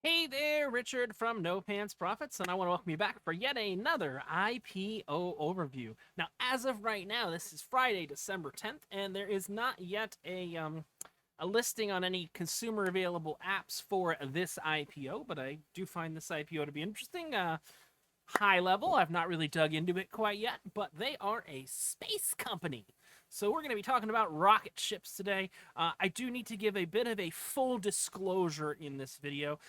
Hey there, Richard from No Pants Profits, and I want to welcome you back for yet another IPO overview. Now, as of right now, this is Friday, December 10th, and there is not yet a listing on any consumer available apps for this IPO, but I do find this IPO to be interesting. High level, I've not really dug into it quite yet, but they are a space company. So we're going to be talking about rocket ships today. I do need to give a bit of a full disclosure in this video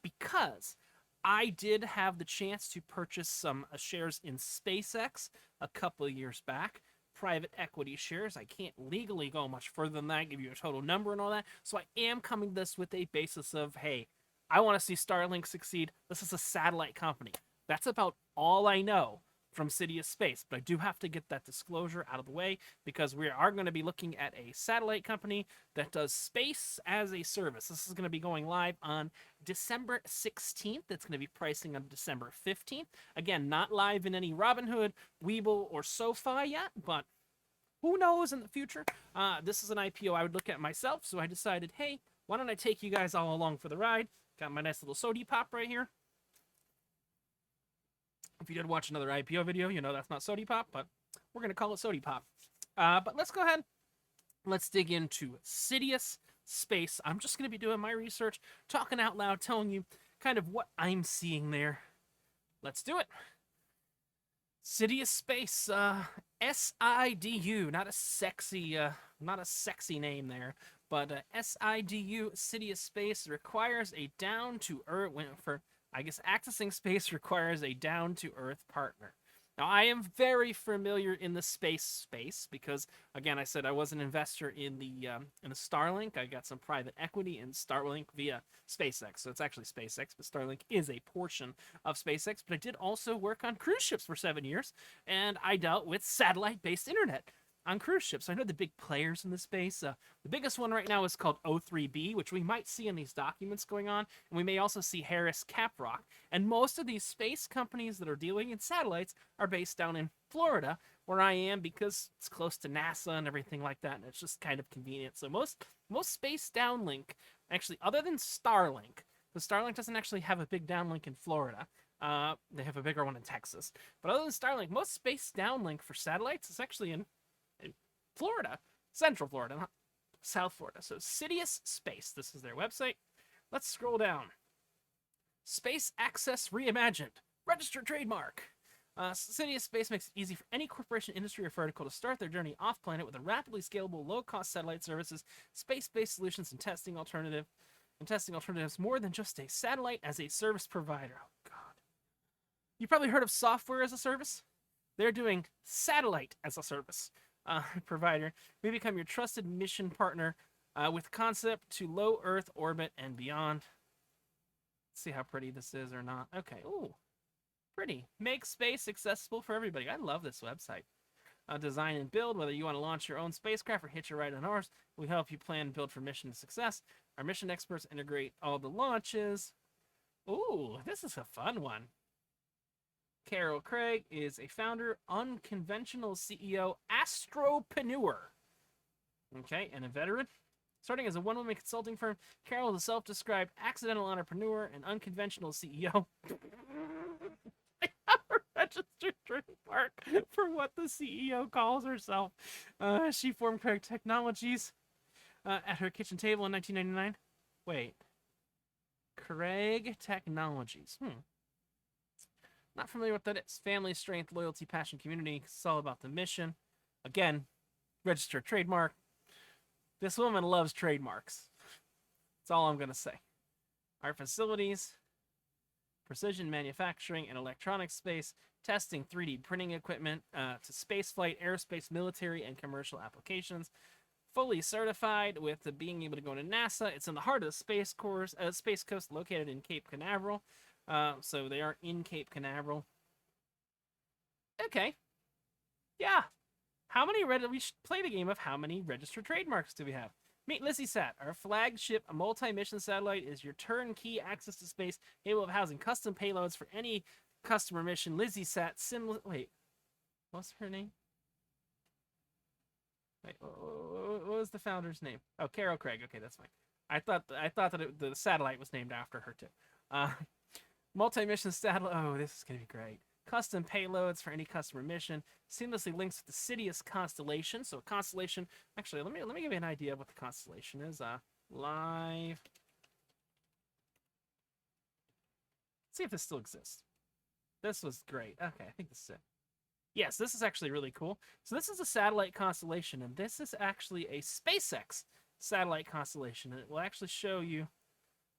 because I did have the chance to purchase some shares in SpaceX a couple of years back. Private equity shares. I can't legally go much further than that, give you a total number and all that. So I am coming this with a basis of, hey, I want to see Starlink succeed. This is a satellite company. That's about all I know from Sidus Space, but I do have to get that disclosure out of the way because we are going to be looking at a satellite company that does space as a service. This is going to be going live on December 16th. It's going to be pricing on December 15th. Again, not live in any Robinhood, Webull, or SoFi yet, but who knows in the future. This is an IPO I would look at myself, so I decided, hey, why don't I take you guys all along for the ride? Got my nice little sody pop right here. If you did watch another IPO video, you know that's not sody pop, but we're going to call it sody pop. But let's go ahead. Let's dig into Sidus Space. I'm just going to be doing my research, talking out loud, telling you kind of what I'm seeing there. Let's do it. Sidus Space, SIDU, not a sexy name there, but SIDU, Sidus Space requires a down-to-earth for. I guess accessing space requires a down-to-earth partner. Now, I am very familiar in the space because, again, I said I was an investor in the Starlink. I got some private equity in Starlink via SpaceX. So it's actually SpaceX, but Starlink is a portion of SpaceX. But I did also work on cruise ships for 7 years, and I dealt with satellite-based internet on cruise ships. I know the big players in the space. The biggest one right now is called O3B, which we might see in these documents going on, and we may also see Harris Caprock. And most of these space companies that are dealing in satellites are based down in Florida, where I am, because it's close to NASA and everything like that, and it's just kind of convenient. So most space downlink, actually, other than Starlink, because Starlink doesn't actually have a big downlink in Florida. They have a bigger one in Texas. But other than Starlink, most space downlink for satellites is actually in Florida, Central Florida, not South Florida. So Sidus Space, this is their website. Let's scroll down. Space Access Reimagined. Register trademark. Sidus Space makes it easy for any corporation, industry, or vertical to start their journey off-planet with a rapidly scalable, low-cost satellite services, space-based solutions, and testing alternatives more than just a satellite as a service provider. Oh, God. You probably heard of software as a service? They're doing satellite as a service. Provider. We become your trusted mission partner with concept to low Earth orbit and beyond. Let's see how pretty this is or not. Okay. Ooh, pretty. Make space accessible for everybody. I love this website. Design and build. Whether you want to launch your own spacecraft or hitch a ride on ours, we help you plan and build for mission success. Our mission experts integrate all the launches. Ooh, this is a fun one. Carol Craig is a founder, unconventional CEO, astropreneur. Okay, and a veteran. Starting as a one-woman consulting firm, Carol is a self-described accidental entrepreneur and unconventional CEO. I have a registered trademark for what the CEO calls herself. She formed Craig Technologies at her kitchen table in 1999. Wait. Craig Technologies. Not familiar with that is. Family, strength, loyalty, passion, community. It's all about the mission. Again, register trademark. This woman loves trademarks. That's all I'm going to say. Our facilities, precision manufacturing and electronics space, testing 3D printing equipment to spaceflight, aerospace, military, and commercial applications. Fully certified with being able to go to NASA. It's in the heart of the Space Coast, located in Cape Canaveral. So they are in Cape Canaveral. Okay. Yeah. We should play the game of how many registered trademarks do we have? Meet LizzieSat. Our flagship multi-mission satellite is your turnkey access to space, capable of housing custom payloads for any customer mission. LizzieSat wait. What's her name? Wait, what was the founder's name? Oh, Carol Craig. Okay, that's fine. I thought that the satellite was named after her too. Uh, multi-mission satellite. Oh, this is gonna be great. Custom payloads for any customer mission. Seamlessly links with the Sidus constellation. So constellation. Actually, let me give you an idea of what the constellation is. Live. Let's see if this still exists. This was great. Okay, I think this is it. Yes, this is actually really cool. So this is a satellite constellation, and this is actually a SpaceX satellite constellation, and it will actually show you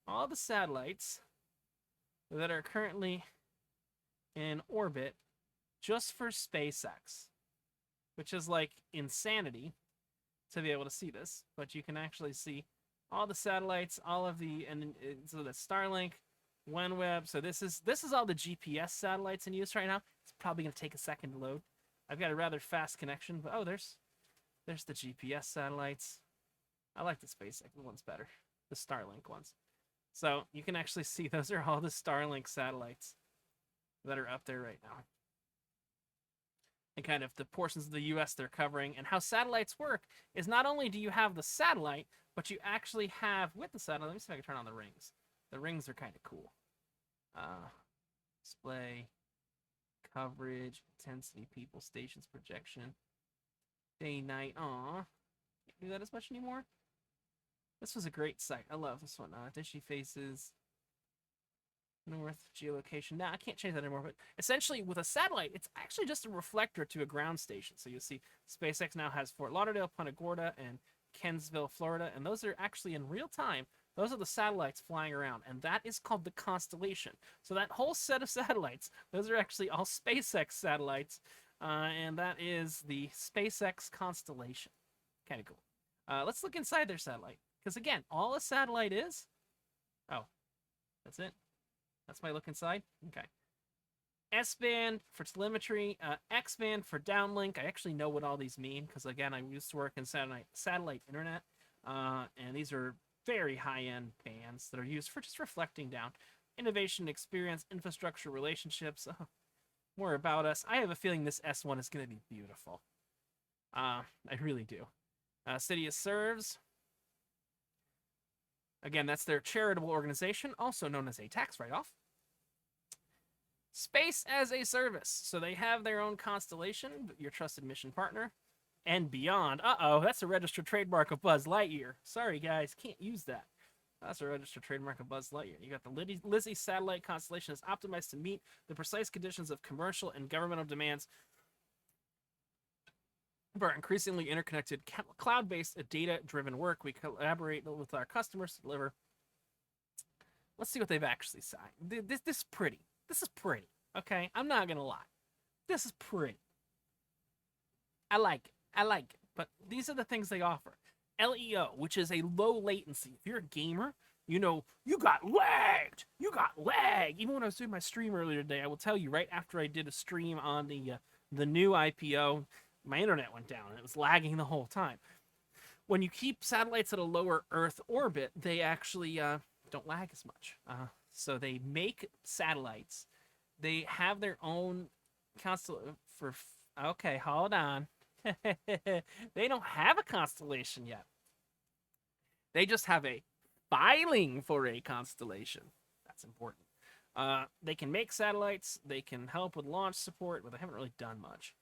all the satellites that are currently in orbit just for SpaceX, which is like insanity to be able to see this, but you can actually see all the satellites, all of the, and so the Starlink, OneWeb. So this is all the GPS satellites in use right now. It's probably going to take a second to load. I've got a rather fast connection, but oh, there's the GPS satellites. I like the SpaceX ones better, the Starlink ones. So you can actually see those are all the Starlink satellites that are up there right now. And kind of the portions of the US they're covering. And how satellites work is not only do you have the satellite, but you actually have, with the satellite, let me see if I can turn on the rings. The rings are kind of cool. Display, coverage, intensity, people, stations, projection, day, night. Aw, can't do that as much anymore. This was a great site. I love this one. Dishy faces, north, geolocation. Now, I can't change that anymore, but essentially with a satellite, it's actually just a reflector to a ground station. So you'll see SpaceX now has Fort Lauderdale, Punta Gorda, and Kennesville, Florida, and those are actually in real time. Those are the satellites flying around, and that is called the constellation. So that whole set of satellites, those are actually all SpaceX satellites, and that is the SpaceX constellation. Kind of cool. Let's look inside their satellite, because again, all a satellite is... Oh, that's it? That's my look inside? Okay. S-band for telemetry, X-band for downlink. I actually know what all these mean, because again, I used to work in satellite internet, and these are very high-end bands that are used for just reflecting down. Innovation, experience, infrastructure, relationships. More about us. I have a feeling this S1 is going to be beautiful. I really do. Sidus serves. Again, that's their charitable organization, also known as a tax write-off. Space as a service. So they have their own constellation, your trusted mission partner, and beyond. Uh-oh, that's a registered trademark of Buzz Lightyear. Sorry, guys, can't use that. That's a registered trademark of Buzz Lightyear. You got the Lizzie satellite constellation is optimized to meet the precise conditions of commercial and governmental demands for increasingly interconnected cloud-based data-driven work. We collaborate with our customers to deliver. Let's see what they've actually signed. This is pretty. This is pretty. Okay, I'm not gonna lie. This is pretty. I like it. I like it. But these are the things they offer. LEO, which is a low latency. If you're a gamer, you know, you got lagged. You got lag. Even when I was doing my stream earlier today, I will tell you, right after I did a stream on the new IPO, my internet went down, and it was lagging the whole time. When you keep satellites at a lower Earth orbit, they actually don't lag as much. So they make satellites. They have their own constellation for... Okay, hold on. They don't have a constellation yet. They just have a filing for a constellation. That's important. They can make satellites. They can help with launch support, but they haven't really done much.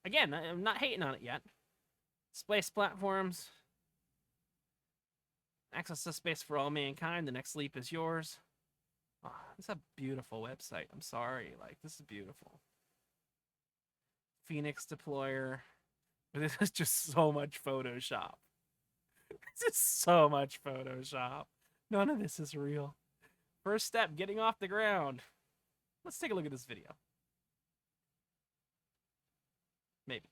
Again, I'm not hating on it yet. Space platforms. Access to space for all mankind. The next leap is yours. Oh, it's a beautiful website. I'm sorry. Like, this is beautiful. Phoenix deployer. This is just so much Photoshop. This is so much Photoshop. None of this is real. First step, getting off the ground. Let's take a look at this video. Maybe.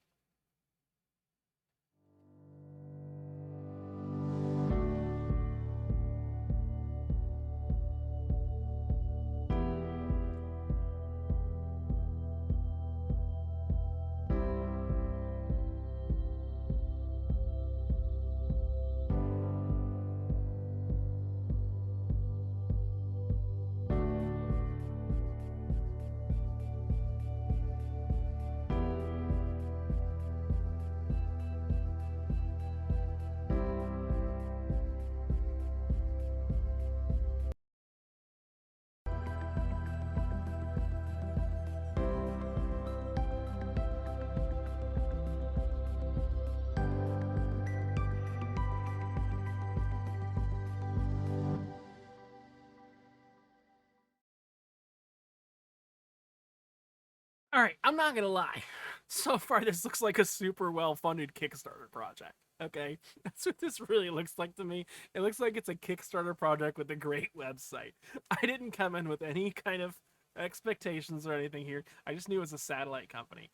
All right, I'm not gonna lie. So far, this looks like a super well-funded Kickstarter project. Okay, that's what this really looks like to me. It looks like it's a Kickstarter project with a great website. I didn't come in with any kind of expectations or anything here. I just knew it was a satellite company.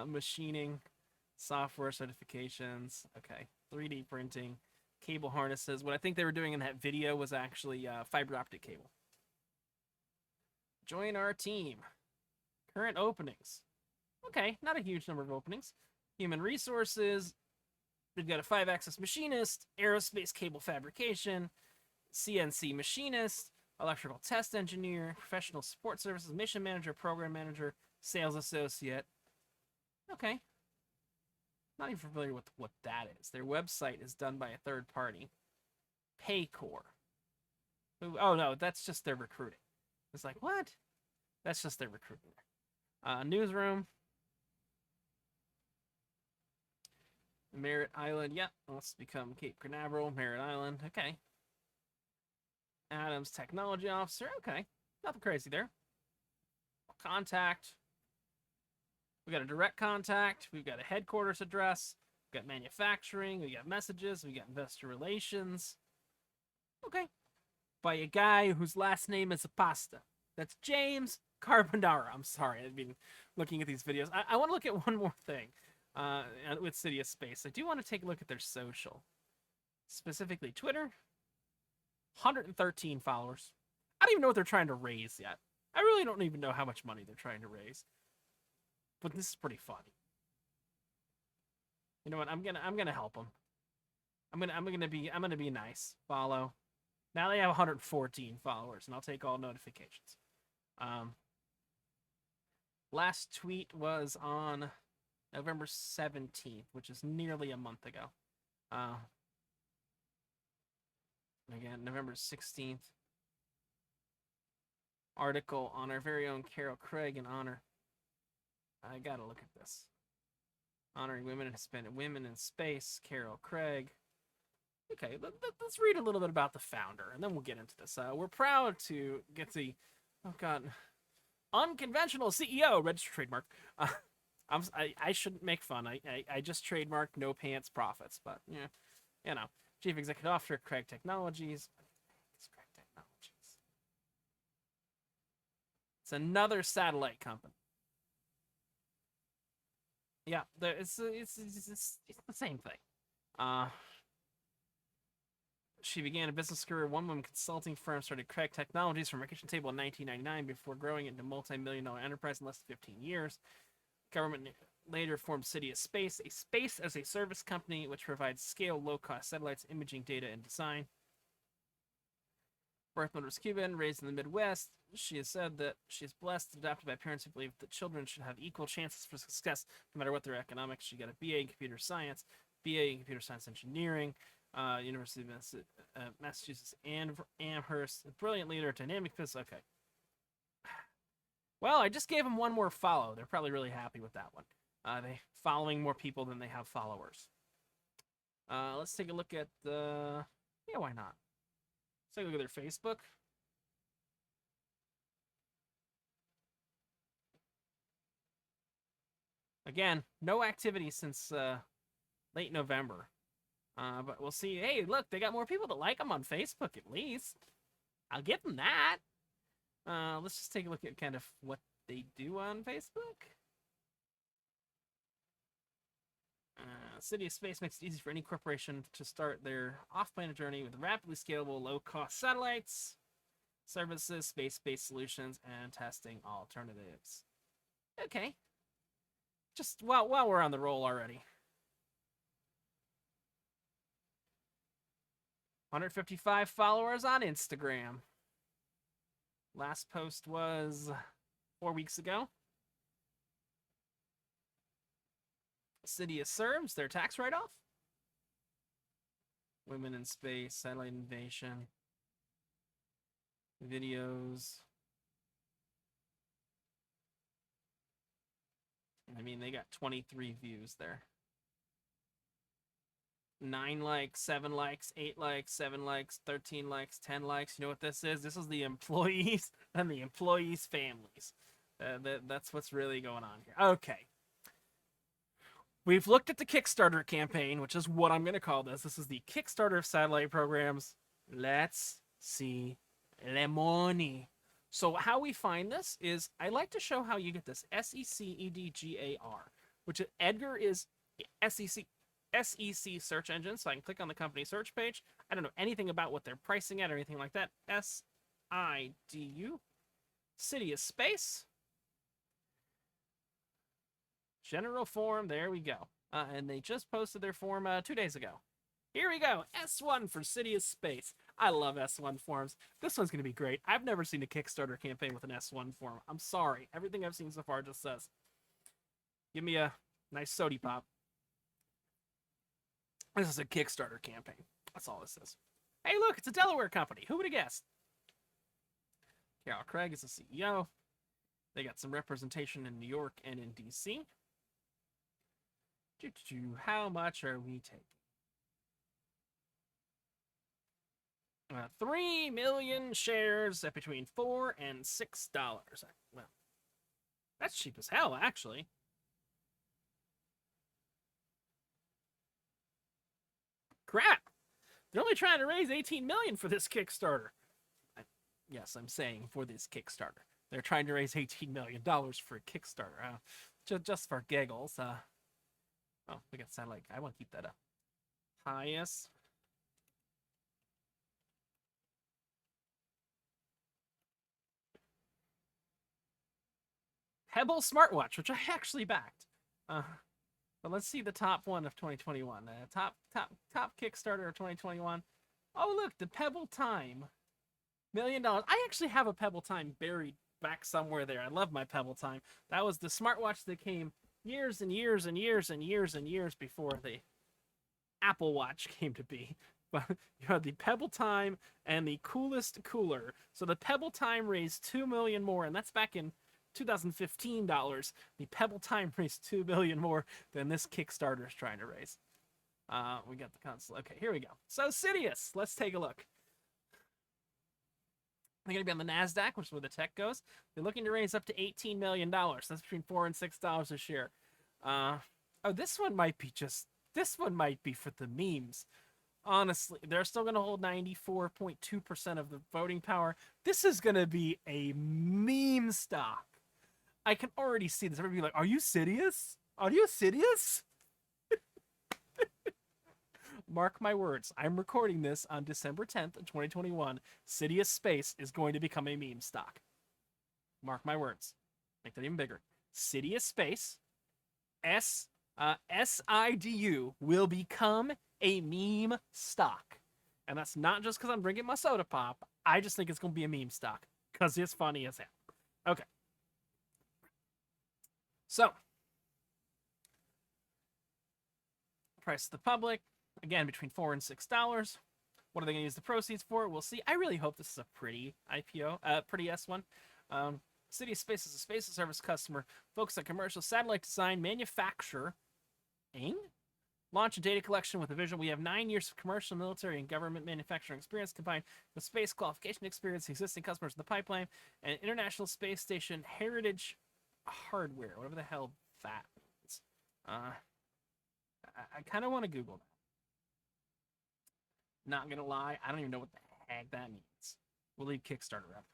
Machining, software certifications. Okay, 3D printing, cable harnesses. What I think they were doing in that video was actually fiber optic cable. Join our team. Current openings. Okay, not a huge number of openings. Human resources. We've got a 5-axis machinist, aerospace cable fabrication, CNC machinist, electrical test engineer, professional support services, mission manager, program manager, sales associate. Okay. Not even familiar with what that is. Their website is done by a third party. Paycor. Oh no, that's just their recruiting. It's like, what? That's just their recruiting. Newsroom. Merritt Island. Yep. Let's become Cape Canaveral. Merritt Island. Okay. Adams Technology Officer. Okay. Nothing crazy there. Contact. We got a direct contact. We've got a headquarters address. We got manufacturing. We got messages. We got investor relations. Okay. By a guy whose last name is Apasta. That's James Carbonara. I'm sorry. I've been looking at these videos. I want to look at one more thing with Sidus Space. I do want to take a look at their social. Specifically Twitter. 113 followers. I don't even know what they're trying to raise yet. I really don't even know how much money they're trying to raise. But this is pretty funny. You know what? I'm gonna help them. I'm gonna be nice. Follow. Now they have 114 followers, and I'll take all notifications. Last tweet was on November 17th, which is nearly a month ago. Again, November 16th. Article on our very own Carol Craig in honor. I gotta look at this. Honoring women in space, Carol Craig. Okay, let's read a little bit about the founder, and then we'll get into this. We're proud to get the, oh god, unconventional CEO, registered trademark. I shouldn't make fun. I just trademarked no pants profits, but yeah, you know, Chief Executive Officer, Craig Technologies. It's Craig Technologies. It's another satellite company. Yeah, it's the same thing. She began a business career at one-woman consulting firm, started Craig Technologies from her kitchen table in 1999 before growing into a multi-million-dollar enterprise in less than 15 years. Government later formed Sidus Space, a space-as-a-service company which provides scale, low-cost satellites, imaging data, and design. Birth mother was Cuban, raised in the Midwest. She has said that she is blessed and adopted by parents who believe that children should have equal chances for success no matter what their economics. She got a BA in computer science, BA in computer science engineering, University of Massachusetts Amherst, a brilliant leader, dynamic physics. Okay. Well, I just gave them one more follow. They're probably really happy with that one. They following more people than they have followers. Let's take a look at the. Yeah, why not? Let's take a look at their Facebook. Again, no activity since late November. But we'll see. Hey, look, they got more people that like them on Facebook at least. I'll give them that. Let's just take a look at kind of what they do on Facebook. Sidus Space makes it easy for any corporation to start their off-planet journey with rapidly scalable, low-cost satellites, services, space-based solutions, and testing alternatives. Okay. Just while we're on the roll already. 155 followers on Instagram. Last post was 4 weeks ago. Sidus serves their tax write-off. Women in space, satellite invasion, videos. I mean, they got 23 views there. 9 likes, 7 likes, 8 likes, 7 likes, 13 likes, 10 likes. You know what this is? This is the employees and the employees' families. That's what's really going on here. Okay. We've looked at the Kickstarter campaign, which is what I'm going to call this. This is the Kickstarter of satellite programs. Let's see the money. So how we find this is I like to show how you get this SECEDGAR, which Edgar is SEC search engine. So I can click on the company search page. I don't know anything about what they're pricing at or anything like that. SIDU, City of Space. General form, there we go. And they just posted their form 2 days ago. Here we go, S1 for City of Space. I love S1 forms. This one's going to be great. I've never seen a Kickstarter campaign with an S1 form. I'm sorry. Everything I've seen so far just says, give me a nice sody pop. This is a Kickstarter campaign. That's all this is. Hey, look, it's a Delaware company. Who would have guessed? Carol Craig is the CEO. They got some representation in New York and in D.C. How much are we taking? 3 million shares at between $4 and $6. Well, that's cheap as hell, actually. Crap! They're only trying to raise $18 million for this Kickstarter. Yes, I'm saying for this Kickstarter. They're trying to raise $18 million for a Kickstarter. Just for giggles. Oh, we got satellite. I want to keep that up. Highest. Webull smartwatch, which I actually backed. But let's see the top one of 2021. Top Kickstarter of 2021. Oh, look, the Pebble Time. $1 million. I actually have a Pebble Time buried back somewhere there. I love my Pebble Time. That was the smartwatch that came years and years and years and years and years before the Apple Watch came to be. But you had the Pebble Time and the Coolest Cooler. So the Pebble Time raised $2 million more, and that's back in 2015 dollars. The Pebble Time raised $2 million more than this Kickstarter is trying to raise. We got the console. Okay, here we go. So Sidus, let's take a look. They're going to be on the NASDAQ, which is where the tech goes. They're looking to raise up to $18 million. That's between $4 and $6 a share. Oh, this one might be for the memes. Honestly, they're still going to hold 94.2% of the voting power. This is going to be a meme stock. I can already see this. Everybody be like, are you serious? Are you serious? Mark my words. I'm recording this on December 10th, 2021. City of Space is going to become a meme stock. Mark my words. Make that even bigger. City of Space, SIDU, will become a meme stock. And that's not just because I'm drinking my soda pop. I just think it's going to be a meme stock because it's funny as hell. Okay. So, price to the public. Again, between $4 and $6. What are they going to use the proceeds for? We'll see. I really hope this is a pretty IPO, pretty S1. City of Space is a space service customer focused on commercial satellite design, manufacture, launch a data collection with a vision. We have 9 years of commercial, military, and government manufacturing experience combined with space qualification experience, existing customers in the pipeline, and International Space Station heritage hardware, whatever the hell that means. I kind of want to Google that. Not gonna lie, I don't even know what the heck that means. We'll leave Kickstarter up.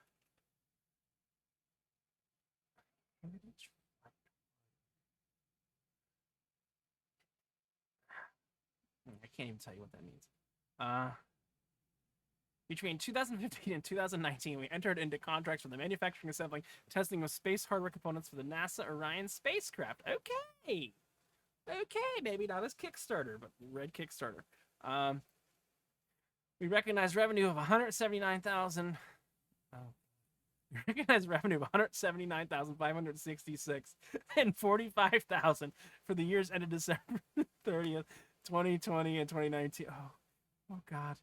I can't even tell you what that means. Between 2015 and 2019, we entered into contracts for the manufacturing, assembling, testing of space hardware components for the NASA Orion spacecraft. Okay, maybe not as Kickstarter, but read Kickstarter. We recognize revenue of $179,000. We recognize revenue of $179,566 and $45,000 for the years ended December 30th, 2020 and 2019. Oh God.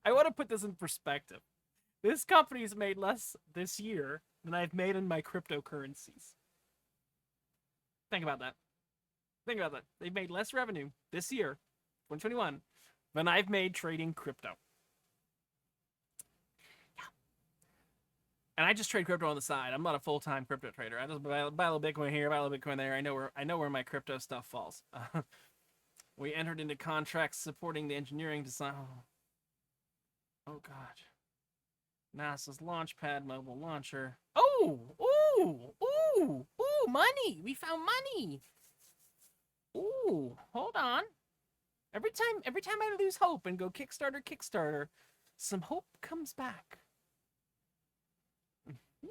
I want to put this in perspective. This company's made less this year than I've made in my cryptocurrencies. Think about that. They've made less revenue this year, 2021, than I've made trading crypto. Yeah. And I just trade crypto on the side. I'm not a full-time crypto trader. I just buy a little Bitcoin here, buy a little Bitcoin there. I know where my crypto stuff falls. We entered into contracts supporting the engineering design. Oh God. NASA's Launchpad mobile launcher. Oh, ooh, money. We found money. Ooh, hold on. Every time I lose hope and go Kickstarter, some hope comes back.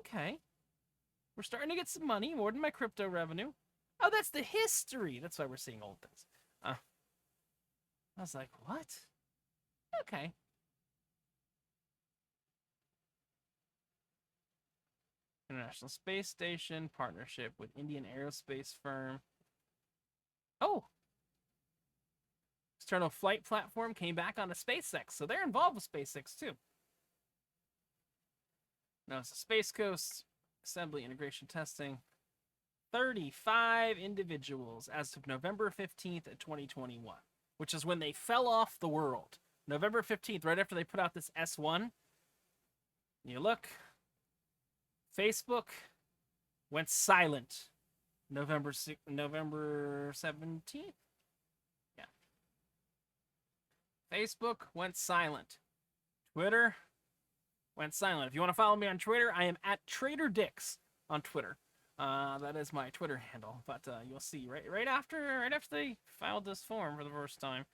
Okay. We're starting to get some money, more than my crypto revenue. Oh, that's the history. That's why we're seeing old things. I was like, what? Okay. International Space Station, partnership with Indian aerospace firm. Oh! External flight platform came back onto SpaceX, so they're involved with SpaceX too. No, it's a Space Coast, assembly, integration, testing. 35 individuals as of November 15th, 2021, which is when they fell off the world. November 15th, right after they put out this S1. You look, Facebook went silent November 17th. Yeah. Facebook went silent. Twitter went silent. If you want to follow me on Twitter, I am at TraderDix on Twitter. That is my Twitter handle. But you'll see right after they filed this form for the first time.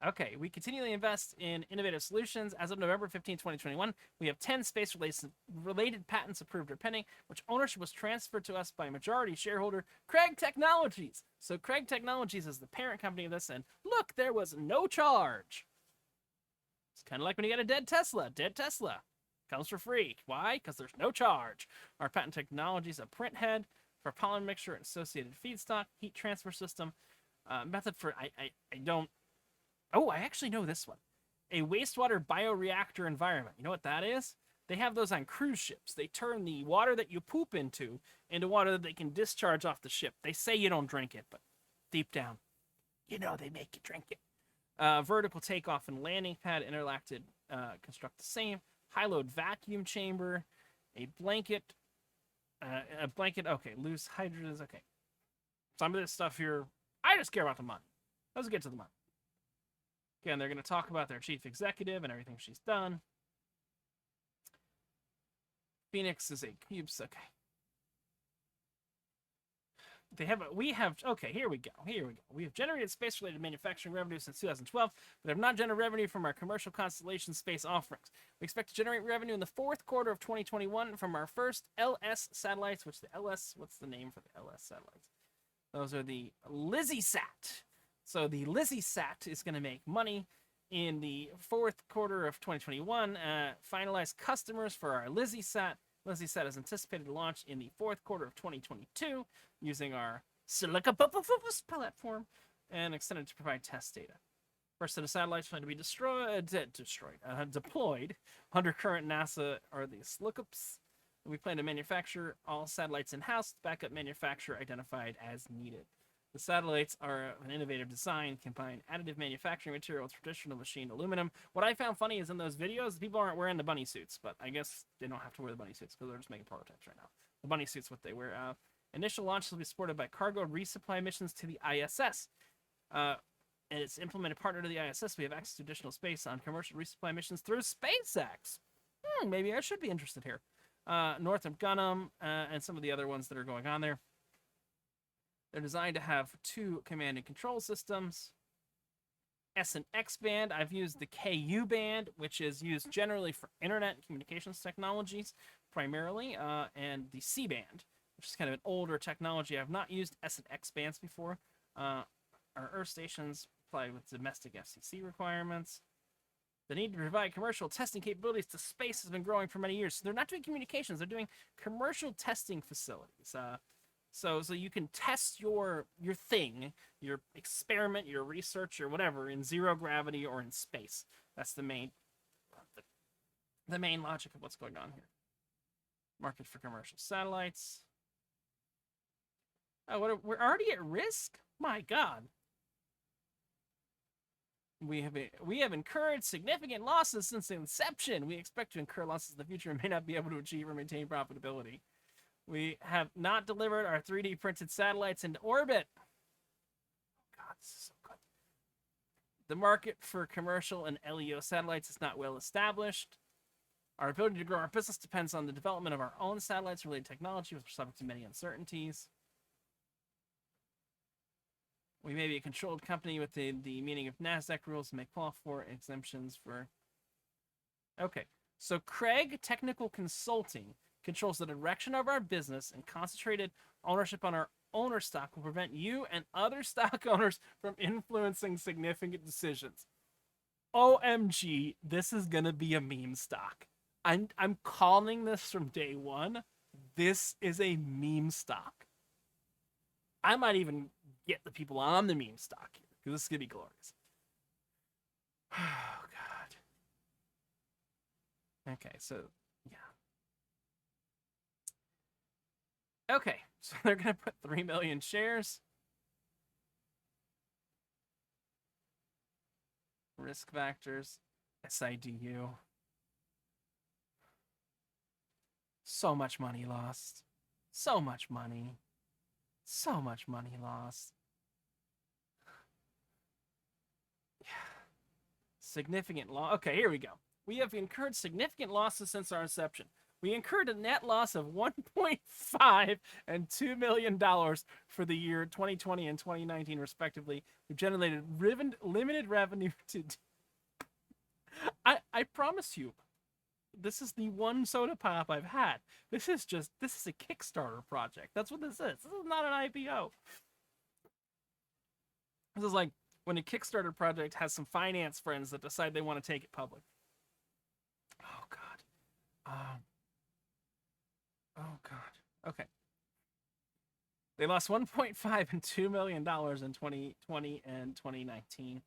Okay, we continually invest in innovative solutions. As of November 15, 2021, we have 10 space-related patents approved or pending, which ownership was transferred to us by majority shareholder Craig Technologies. So Craig Technologies is the parent company of this, and look, there was no charge. It's kind of like when you get a dead Tesla. Dead Tesla comes for free. Why? Because there's no charge. Our patent technology is a print head for pollen mixture and associated feedstock, heat transfer system, method for, I don't, oh, I actually know this one. A wastewater bioreactor environment. You know what that is? They have those on cruise ships. They turn the water that you poop into water that they can discharge off the ship. They say you don't drink it, but deep down, you know they make you drink it. Vertical takeoff and landing pad, interlacted, construct the same. High-load vacuum chamber, a blanket, okay, loose hydrogens, okay. Some of this stuff here, I just care about the money. Let's get to the money. Again, they're going to talk about their chief executive and everything she's done. Phoenix is a cubes. Okay. Okay, here we go. We have generated space-related manufacturing revenue since 2012, but have not generated revenue from our commercial constellation space offerings. We expect to generate revenue in the fourth quarter of 2021 from our first LS satellites, what's the name for the LS satellites? Those are the LizzieSat. So the LizzieSat is going to make money in the fourth quarter of 2021. Finalize customers for our LizzieSat. LizzieSat is anticipated to launch in the fourth quarter of 2022 using our Silica platform and extended to provide test data. First set of satellites plan to be deployed under current NASA are the Silicups. We plan to manufacture all satellites in-house, backup manufacturer identified as needed. The satellites are an innovative design, combine additive manufacturing material with traditional machined aluminum. What I found funny is in those videos, people aren't wearing the bunny suits, but I guess they don't have to wear the bunny suits because they're just making prototypes right now. The bunny suits, what they wear. Initial launch will be supported by cargo resupply missions to the ISS. And it's implemented partner to the ISS. We have access to additional space on commercial resupply missions through SpaceX. Maybe I should be interested here. Northrop Grumman and some of the other ones that are going on there. They're designed to have 2 command and control systems. S and X band. I've used the KU band, which is used generally for internet and communications technologies primarily, and the C band, which is kind of an older technology. I've not used S and X bands before. Our Earth stations comply with domestic FCC requirements. The need to provide commercial testing capabilities to space has been growing for many years. So they're not doing communications. They're doing commercial testing facilities. So you can test your thing, your experiment, your research, or whatever in zero gravity or in space. That's the main logic of what's going on here. Market for commercial satellites. Oh, we're already at risk? My God. We have incurred significant losses since inception. We expect to incur losses in the future and may not be able to achieve or maintain profitability. We have not delivered our 3D printed satellites into orbit. God, this is so good. The market for commercial and LEO satellites is not well established. Our ability to grow our business depends on the development of our own satellites-related technology, which are subject to many uncertainties. We may be a controlled company with the meaning of NASDAQ rules and may qualify for exemptions for... Okay, so Craig Technical Consulting controls the direction of our business, and concentrated ownership on our owner stock will prevent you and other stock owners from influencing significant decisions. OMG, this is going to be a meme stock. I'm calling this from day one. This is a meme stock. I might even get the people on the meme stock here, because this is going to be glorious. Oh, God. Okay, so, yeah. Okay, so they're going to put 3 million shares. Risk factors, SIDU. So much money lost. So much money. So much money lost. Yeah. Significant loss. Okay, here we go. We have incurred significant losses since our inception. We incurred a net loss of $1.5 and $2 million for the year 2020 and 2019, respectively. We've generated limited revenue to... I promise you, this is the one soda pop I've had. This is a Kickstarter project. That's what this is. This is not an IPO. This is like when a Kickstarter project has some finance friends that decide they want to take it public. Oh, God. Oh, God. Okay. They lost $1.5 and $2 million in 2020 and 2019.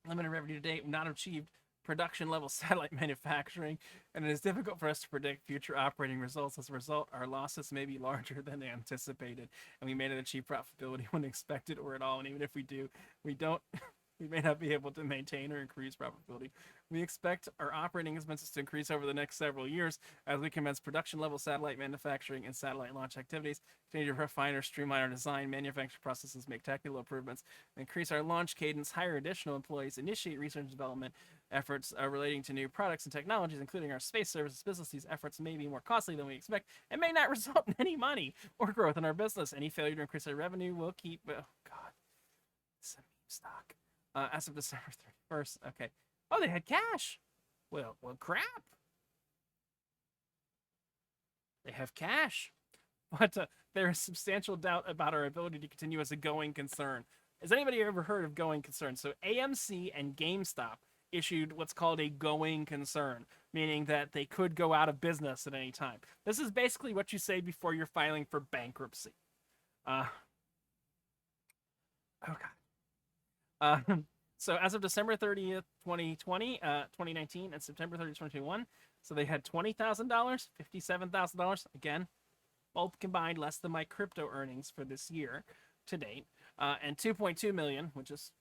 Limited revenue to date, not achieved production level satellite manufacturing, and it is difficult for us to predict future operating results. As a result, our losses may be larger than anticipated, and we may not achieve profitability when expected or at all. And even if we do, we may not be able to maintain or increase profitability. We expect our operating expenses to increase over the next several years as we commence production-level satellite manufacturing and satellite launch activities, continue to refine or streamline our design, manufacturing processes, make technical improvements, increase our launch cadence, hire additional employees, initiate research and development efforts relating to new products and technologies, including our space services business. These efforts may be more costly than we expect and may not result in any money or growth in our business. Any failure to increase our revenue will keep... Oh, God. It's a meme stock. As of December 31st. Okay. Oh, they had cash. Well, crap. They have cash. But there is substantial doubt about our ability to continue as a going concern. Has anybody ever heard of going concern? So AMC and GameStop issued what's called a going concern, meaning that they could go out of business at any time. This is basically what you say before you're filing for bankruptcy. Oh, God. So as of December 30th, 2020, 2019, and September 30th, 2021, so they had $20,000, $57,000, again, both combined less than my crypto earnings for this year to date, and 2.2 million, which is,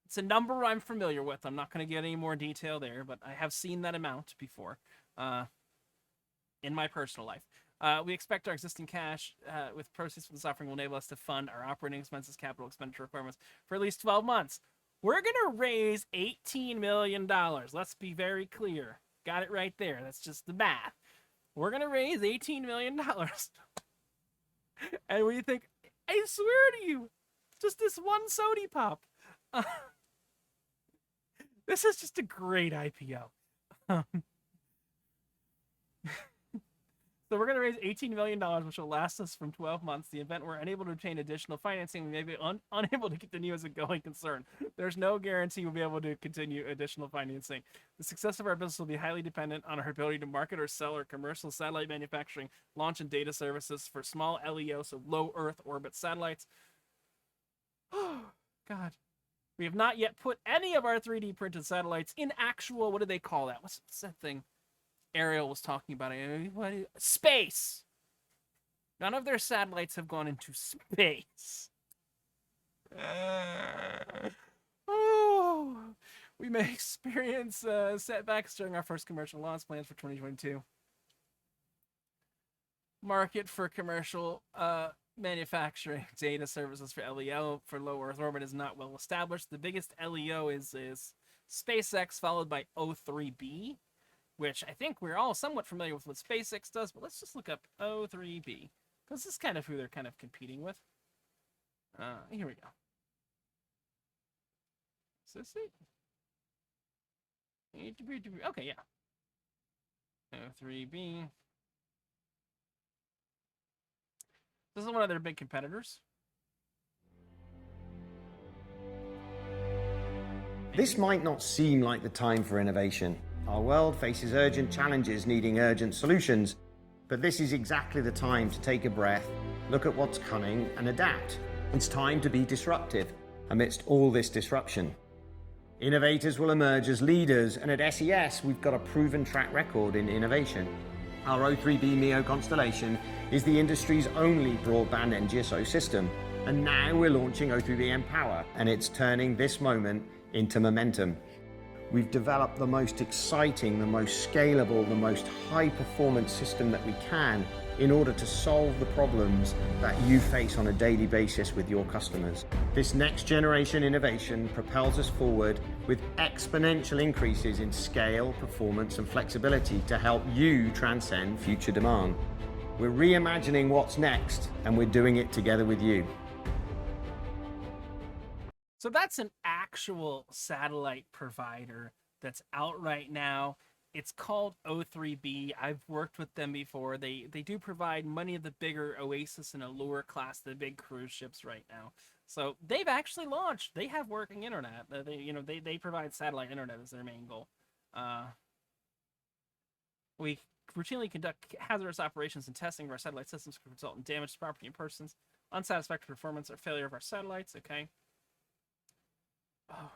it's a number I'm familiar with. I'm not going to get any more detail there, but I have seen that amount before in my personal life. We expect our existing cash with proceeds from this offering will enable us to fund our operating expenses, capital expenditure requirements for at least 12 months. We're going to raise $18 million. Let's be very clear. Got it right there. That's just the math. We're going to raise $18 million. And we think, I swear to you, just this one sody pop. This is just a great IPO. So we're going to raise $18 million, which will last us from 12 months. The event we're unable to obtain additional financing, we may be unable to continue as a going concern. There's no guarantee we'll be able to continue additional financing. The success of our business will be highly dependent on our ability to market or sell our commercial satellite manufacturing, launch, and data services for small LEO, so low Earth orbit satellites. Oh, God. We have not yet put any of our 3D printed satellites in actual, what do they call that? What's that thing Ariel was talking about? Space. None of their satellites have gone into space. Oh, we may experience setbacks during our first commercial launch plans for 2022. Market for commercial manufacturing data services for LEO for low Earth orbit is not well established. The biggest LEO is SpaceX, followed by O3B, which I think we're all somewhat familiar with what SpaceX does, but let's just look up O3B, because this is kind of who they're kind of competing with. Here we go. Is this it? Okay, yeah. O3B. This is one of their big competitors. This might not seem like the time for innovation. Our world faces urgent challenges needing urgent solutions, but this is exactly the time to take a breath, look at what's coming, and adapt. It's time to be disruptive amidst all this disruption. Innovators will emerge as leaders, and at SES, we've got a proven track record in innovation. Our O3B MEO constellation is the industry's only broadband NGSO system, and now we're launching O3B mPOWER, and it's turning this moment into momentum. We've developed the most exciting, the most scalable, the most high-performance system that we can in order to solve the problems that you face on a daily basis with your customers. This next-generation innovation propels us forward with exponential increases in scale, performance, and flexibility to help you transcend future demand. We're reimagining what's next, and we're doing it together with you. So that's an actual satellite provider that's out right now. It's called O3B. I've worked with them before. They do provide many of the bigger Oasis and Allure class, the big cruise ships right now. So they've actually launched. They have working internet. They provide satellite internet as their main goal. We routinely conduct hazardous operations and testing of our satellite systems could result in damage to property and persons, unsatisfactory performance, or failure of our satellites. Okay. Oh,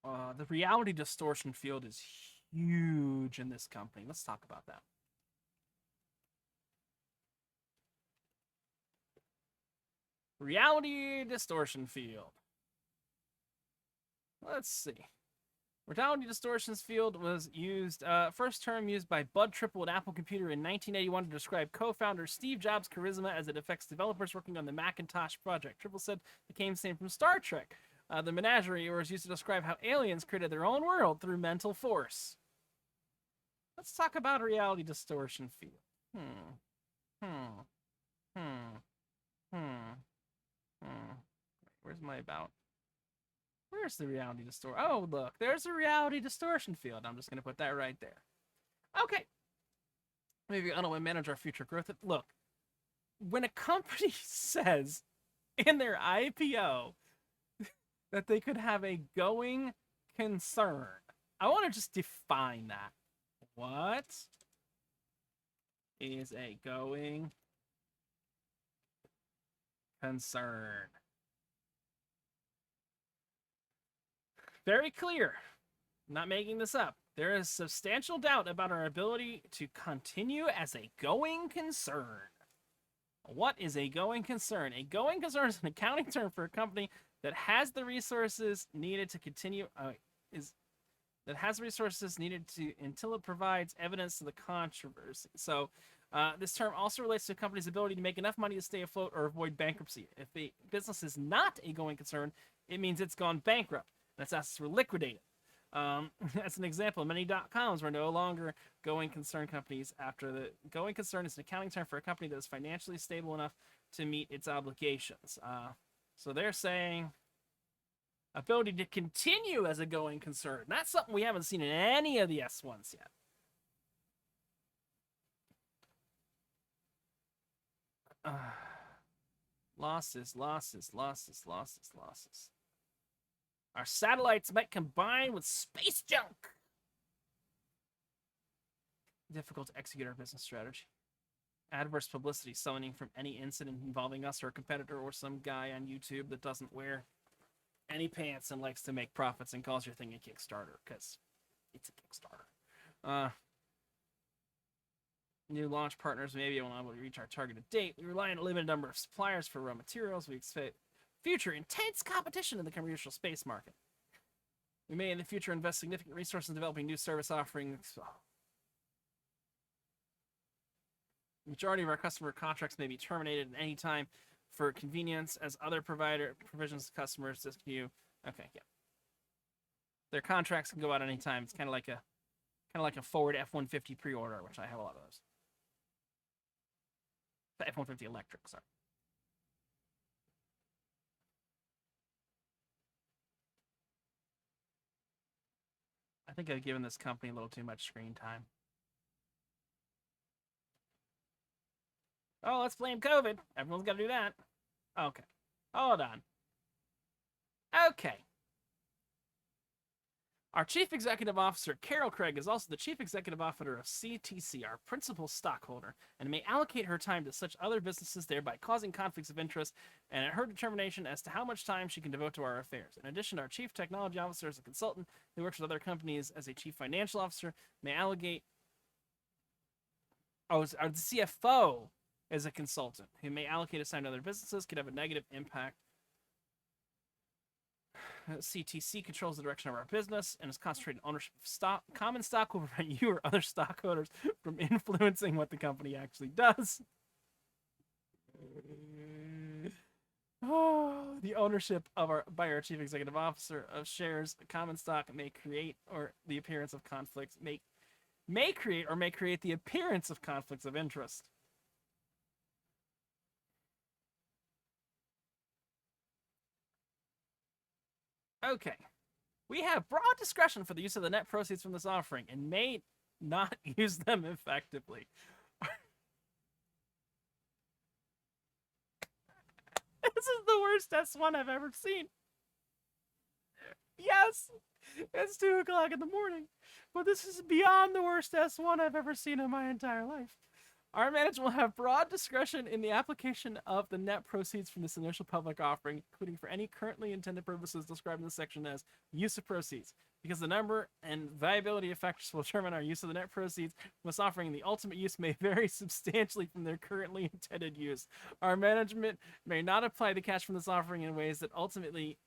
God. The reality distortion field is huge in this company. Let's talk about that. Reality distortion field. Let's see. Reality distortions field was used, first term used by Bud Triple at Apple Computer in 1981 to describe co-founder Steve Jobs' charisma as it affects developers working on the Macintosh project. Triple said it came from Star Trek. The menagerie was used to describe how aliens created their own world through mental force. Let's talk about reality distortion field. Where's my about? Where's the reality distortion? Oh, look, there's a reality distortion field. I'm just going to put that right there. Okay. Maybe I don't want to manage our future growth. Look, when a company says in their IPO that they could have a going concern, I want to just define that. What is a going concern? Very clear. I'm not making this up. There is substantial doubt about our ability to continue as a going concern. What is a going concern? A going concern is an accounting term for a company that has the resources needed to continue until it provides evidence to the controversy. So this term also relates to a company's ability to make enough money to stay afloat or avoid bankruptcy. If a business is not a going concern, it means it's gone bankrupt. That's us to liquidate it. As an example, many .coms were no longer going concern companies after the going concern is an accounting term for a company that is financially stable enough to meet its obligations. So they're saying ability to continue as a going concern. That's something we haven't seen in any of the S1s yet. Losses. Our satellites might combine with space junk. Difficult to execute our business strategy. Adverse publicity summoning from any incident involving us or a competitor or some guy on YouTube that doesn't wear any pants and likes to make profits and calls your thing a Kickstarter because it's a Kickstarter. New launch partners may be able to reach our targeted date. We rely on a limited number of suppliers for raw materials. We expect future intense competition in the commercial space market. We may in the future invest significant resources in developing new service offerings. The majority of our customer contracts may be terminated at any time for convenience, as other provider provisions to customers discontinue. Okay, yeah. Their contracts can go out anytime. It's kind of like a Ford F-150 pre-order, which I have a lot of those. The F-150 electric, sorry. I think I've given this company a little too much screen time. Oh, let's blame COVID. Everyone's got to do that. Okay. Hold on. Okay. Our Chief Executive Officer, Carol Craig, is also the Chief Executive Officer of CTC, our principal stockholder, and may allocate her time to such other businesses, thereby causing conflicts of interest, and at her determination as to how much time she can devote to our affairs. In addition, our Chief Technology Officer is a consultant who works with other companies as a Chief Financial Officer, may allocate... Oh, our CFO is a consultant who may allocate his time to other businesses, could have a negative impact. CTC controls the direction of our business and is concentrated ownership of stock. Common stock will prevent you or other stockholders from influencing what the company actually does. Oh, the ownership of by our Chief Executive Officer of shares, common stock may create or the appearance of conflicts may create the appearance of conflicts of interest. Okay. We have broad discretion for the use of the net proceeds from this offering and may not use them effectively. This is the worst S1 I've ever seen. Yes, it's 2 o'clock in the morning, but this is beyond the worst S1 I've ever seen in my entire life. Our management will have broad discretion in the application of the net proceeds from this initial public offering, including for any currently intended purposes described in this section as use of proceeds. Because the number and viability of factors will determine our use of the net proceeds from this offering, and the ultimate use may vary substantially from their currently intended use. Our management may not apply the cash from this offering in ways that ultimately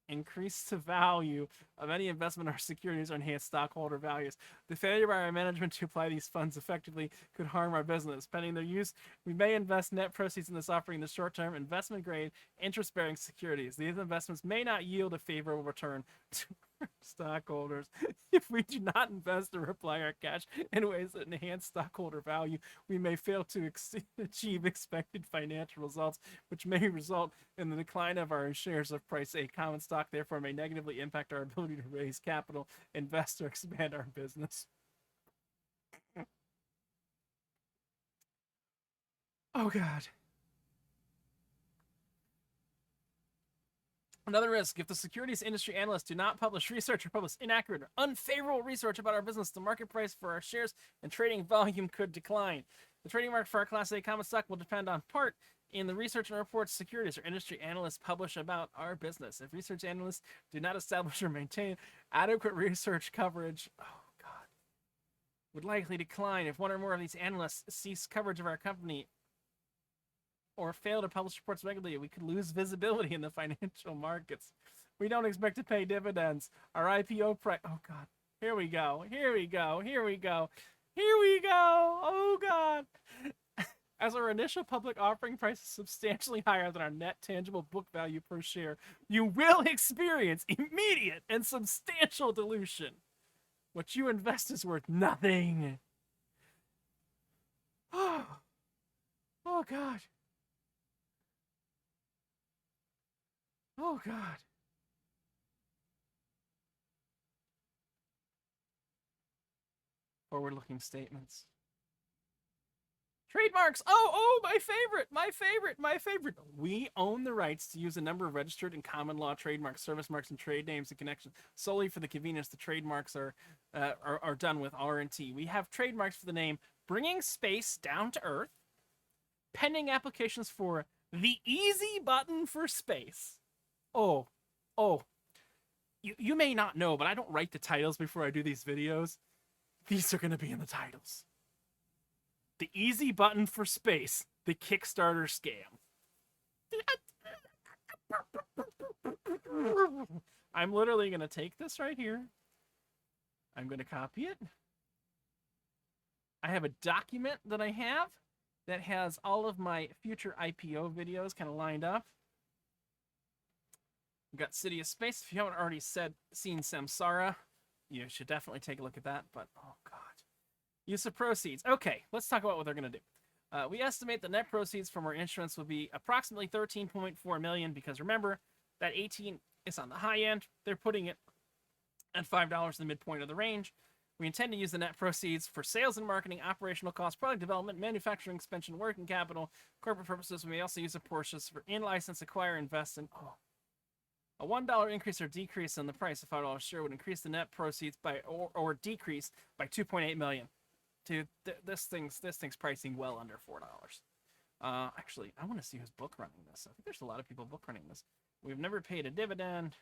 increase the value of any investment or securities or enhance stockholder values. The failure by our management to apply these funds effectively could harm our business. Pending their use, we may invest net proceeds in this offering in the short-term investment-grade interest-bearing securities. These investments may not yield a favorable return to our stockholders. If we do not invest or apply our cash in ways that enhance stockholder value, we may fail to achieve expected financial results, which may result in the decline of our shares of price A common stock, therefore may negatively impact our ability to raise capital, invest, or expand our business. Oh, God. Another risk, if the securities industry analysts do not publish research or publish inaccurate or unfavorable research about our business, the market price for our shares and trading volume could decline. The trading market for our Class A common stock will depend on part in the research and reports securities or industry analysts publish about our business. If research analysts do not establish or maintain adequate research coverage, oh God, would likely decline. If one or more of these analysts cease coverage of our company or fail to publish reports regularly, we could lose visibility in the financial markets. We don't expect to pay dividends. Our IPO price, oh God, here we go, here we go, here we go, here we go, oh God. As our initial public offering price is substantially higher than our net tangible book value per share, you will experience immediate and substantial dilution. What you invest is worth nothing. Oh God. Oh, God. Forward-looking statements. Trademarks. Oh, my favorite, my favorite, my favorite. We own the rights to use a number of registered and common law trademarks, service marks, and trade names in connection solely for the convenience. The trademarks are done with R&T. We have trademarks for the name Bringing Space Down to Earth, pending applications for the easy button for space. Oh, you may not know, but I don't write the titles before I do these videos. These are going to be in the titles. The easy button for space. The Kickstarter scam. I'm literally going to take this right here. I'm going to copy it. I have a document that I have that has all of my future IPO videos kind of lined up. We've got Sidus Space. If you haven't already seen Samsara, you should definitely take a look at that. But, oh, God. Use of proceeds. Okay, let's talk about what they're going to do. We estimate the net proceeds from our instruments will be approximately $13.4 million because, remember, that 18 is on the high end. They're putting it at $5 in the midpoint of the range. We intend to use the net proceeds for sales and marketing, operational costs, product development, manufacturing expansion, working capital, corporate purposes. We may also use a portion for in-license, acquire, invest in. Oh. A $1 increase or decrease in the price of $5 share would increase the net proceeds by or decrease by $2.8 million. Dude, this thing's pricing well under $4. Actually, I want to see who's book running this. I think there's a lot of people book running this. We've never paid a dividend.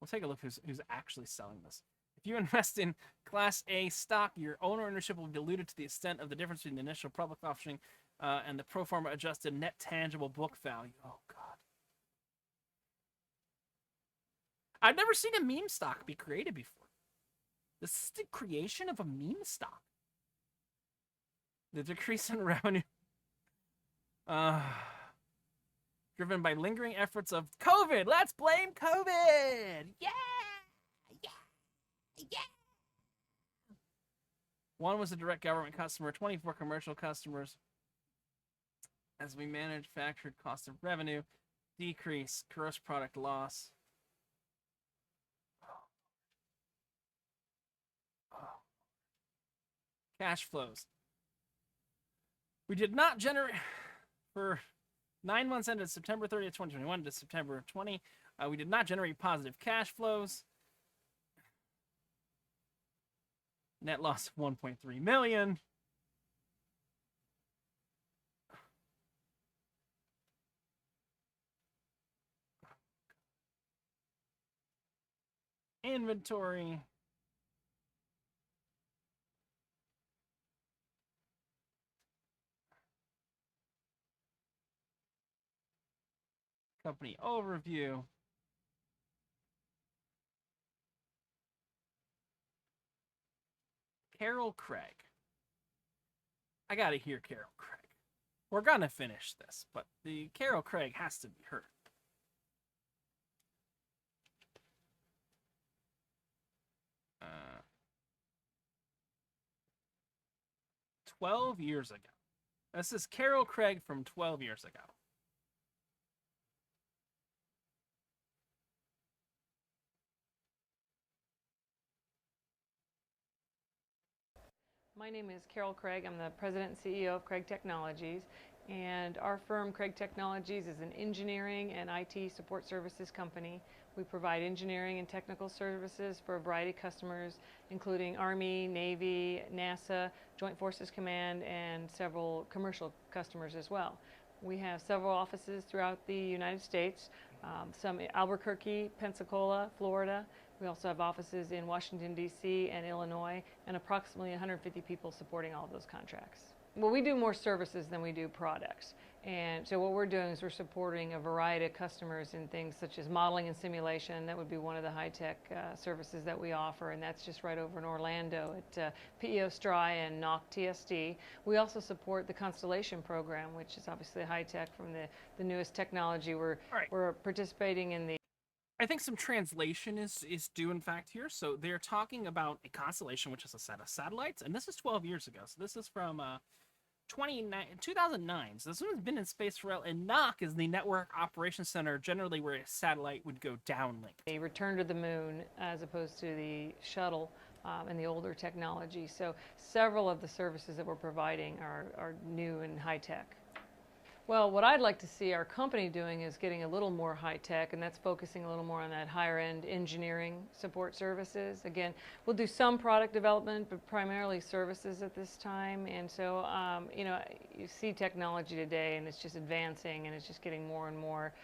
We'll take a look who's actually selling this. If you invest in Class A stock, your ownership will be diluted to the extent of the difference between the initial public offering and the pro forma adjusted net tangible book value. Oh, God. I've never seen a meme stock be created before. This is the creation of a meme stock. The decrease in revenue driven by lingering efforts of COVID. Let's blame COVID. Yeah. One was a direct government customer, 24 commercial customers. As we manufactured cost of revenue, decrease, gross product loss. Cash flows. We did not generate, for 9 months ended September 30th, 2021 to September 20, we did not generate positive cash flows. Net loss of $1.3 million. Inventory. Company overview. Carol Craig. I gotta hear Carol Craig. We're gonna finish this, but the Carol Craig has to be heard. Uh, 12 years ago. This is Carol Craig from 12 years ago. My name is Carol Craig. I'm the President and CEO of Craig Technologies, and our firm, Craig Technologies, is an engineering and IT support services company. We provide engineering and technical services for a variety of customers, including Army, Navy, NASA, Joint Forces Command, and several commercial customers as well. We have several offices throughout the United States, some in Albuquerque, Pensacola, Florida. We also have offices in Washington, D.C. and Illinois, and approximately 150 people supporting all of those contracts. Well, we do more services than we do products. And so what we're doing is we're supporting a variety of customers in things such as modeling and simulation. That would be one of the high-tech services that we offer, and that's just right over in Orlando at PEO Stry and NOC TSD. We also support the Constellation program, which is obviously high-tech from the newest technology. We're participating in the I think some translation is due, in fact, here. So they're talking about a constellation, which is a set of satellites, and this is 12 years ago. So this is from 2009. So this one's been in space for a while, and NOC is the Network Operations Center, generally where a satellite would go downlink. a return to the moon as opposed to the shuttle and the older technology. So several of the services that we're providing are new and high-tech. Well, what I'd like to see our company doing is getting a little more high-tech, and that's focusing a little more on that higher-end engineering support services. Again, we'll do some product development, but primarily services at this time. And so, you know, you see technology today, and it's just advancing, and it's just getting more and more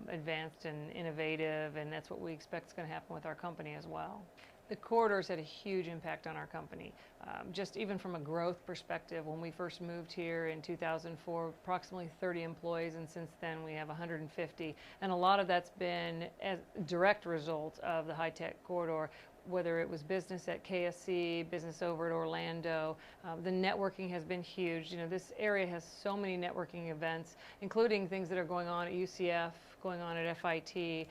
advanced and innovative, and that's what we expect is going to happen with our company as well. The corridors had a huge impact on our company. Just even from a growth perspective, when we first moved here in 2004, approximately 30 employees, and since then we have 150. And a lot of that's been as a direct result of the high-tech corridor, whether it was business at KSC, business over at Orlando. The networking has been huge. You know, this area has so many networking events, including things that are going on at UCF, going on at FIT.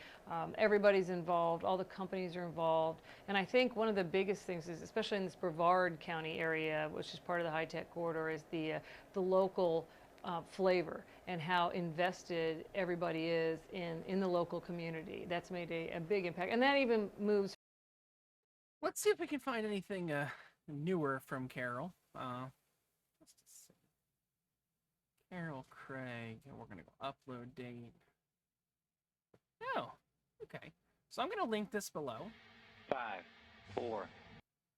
Everybody's involved, all the companies are involved. And I think one of the biggest things is, especially in this Brevard County area, which is part of the high-tech corridor, is the local flavor and how invested everybody is in the local community. That's made a big impact. And that even moves. Let's see if we can find anything newer from Carol. Let's just see. Carol Craig, and we're gonna go upload date. Oh, okay. So I'm gonna link this below. 5, 4.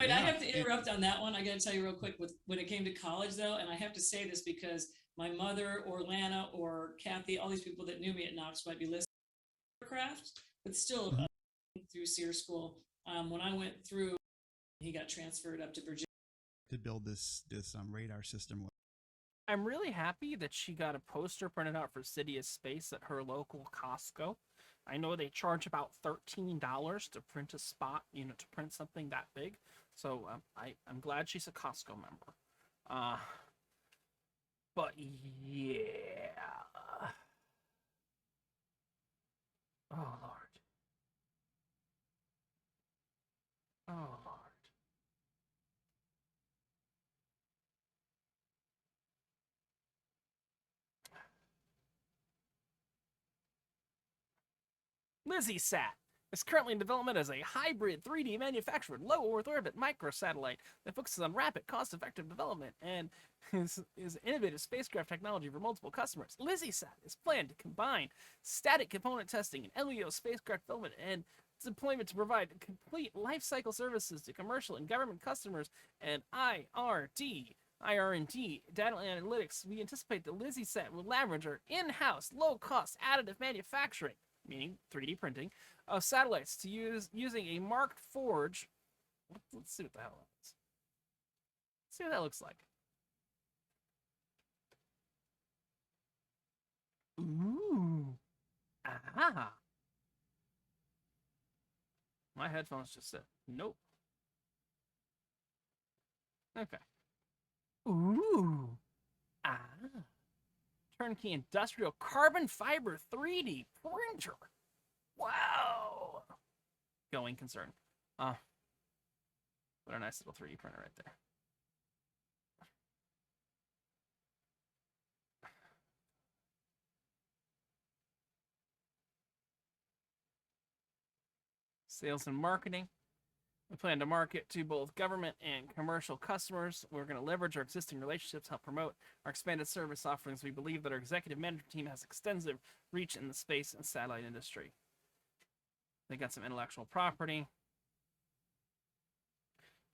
Wait, I have to interrupt on that one. I got to tell you real quick. When it came to college, though, and I have to say this because my mother, or Lana, or Kathy, all these people that knew me at Knox might be listening to craft, but still through SEER school. When I went through, he got transferred up to Virginia to build this radar system. I'm really happy that she got a poster printed out for Sidus Space at her local Costco. I know they charge about $13 to print a spot, you know, to print something that big. So I'm glad she's a Costco member. But yeah. Oh, Lord. Oh, Lord. LizzieSat is currently in development as a hybrid 3D manufactured low Earth orbit microsatellite that focuses on rapid, cost-effective development and is innovative spacecraft technology for multiple customers. LizzieSat is planned to combine static component testing and LEO spacecraft development and deployment to provide complete life cycle services to commercial and government customers and IRD data analytics. We anticipate that LizzieSat will leverage our in-house low-cost additive manufacturing, meaning 3D printing, of satellites to using a marked forge. Let's see what the hell that is. Let's see what that looks like. Ooh. Ah. My headphones just said, nope. Okay. Ooh. Ah. Turnkey industrial carbon fiber 3D printer. Wow. Going concern. What a nice little 3D printer right there. Sales and marketing. We plan to market to both government and commercial customers. We're going to leverage our existing relationships to help promote our expanded service offerings. We believe that our executive management team has extensive reach in the space and satellite industry. They got some intellectual property.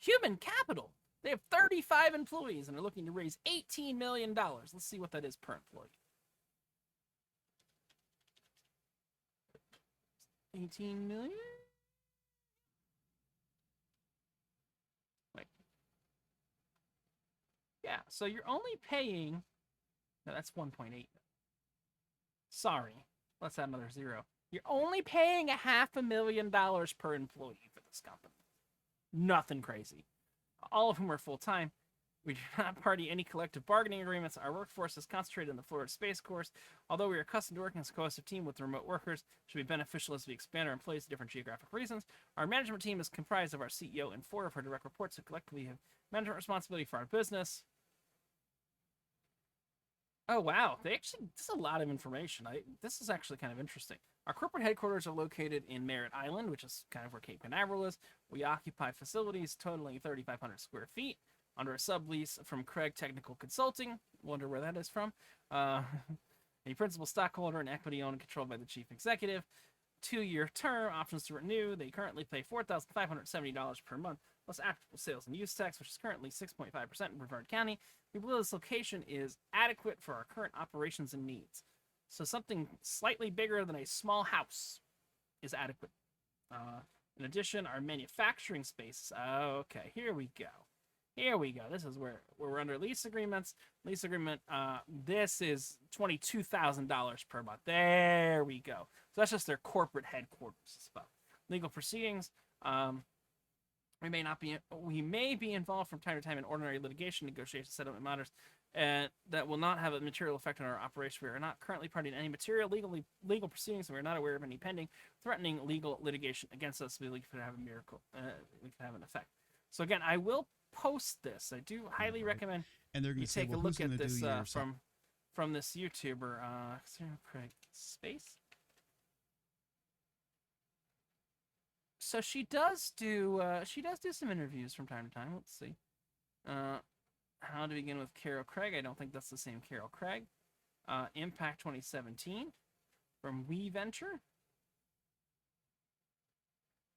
Human capital. They have 35 employees and are looking to raise $18 million. Let's see what that is per employee. 18 million? Wait. Yeah, so you're only paying... No, that's 1.8. Sorry. Let's add another zero. You're only paying $500,000 per employee for this company. Nothing crazy. All of whom are full-time. We do not party any collective bargaining agreements. Our workforce is concentrated in the Florida Space Course. Although we are accustomed to working as a cohesive team with remote workers, it should be beneficial as we expand our employees to different geographic regions. Our management team is comprised of our CEO and 4 of her direct reports who collectively have management responsibility for our business. Oh, wow. This is a lot of information. This is actually kind of interesting. Our corporate headquarters are located in Merritt Island, which is kind of where Cape Canaveral is. We occupy facilities totaling 3,500 square feet under a sublease from Craig Technical Consulting. Wonder where that is from. A principal stockholder and equity owned and controlled by the chief executive. 2-year term, options to renew. They currently pay $4,570 per month, plus actual sales and use tax, which is currently 6.5% in Brevard County. We believe this location is adequate for our current operations and needs. So something slightly bigger than a small house is adequate. In addition, our manufacturing space. Okay, here we go. Here we go. This is where we're under lease agreements. Lease agreement. This is $22,000 per month. There we go. So that's just their corporate headquarters as well. Legal proceedings. We may be involved from time to time in ordinary litigation, negotiation, settlement matters, and that will not have a material effect on our operation. We are not currently party to any material legal proceedings, and we are not aware of any pending, threatening legal litigation against us. We could have we could have an effect. So again, I will post this. I do highly recommend And they're going you to say, take well, a look who's at going to this do your from this YouTuber, Craig Space. So she does do some interviews from time to time. Let's see. How to begin with Carol Craig. I don't think that's the same Carol Craig. Impact 2017 from WeVenture.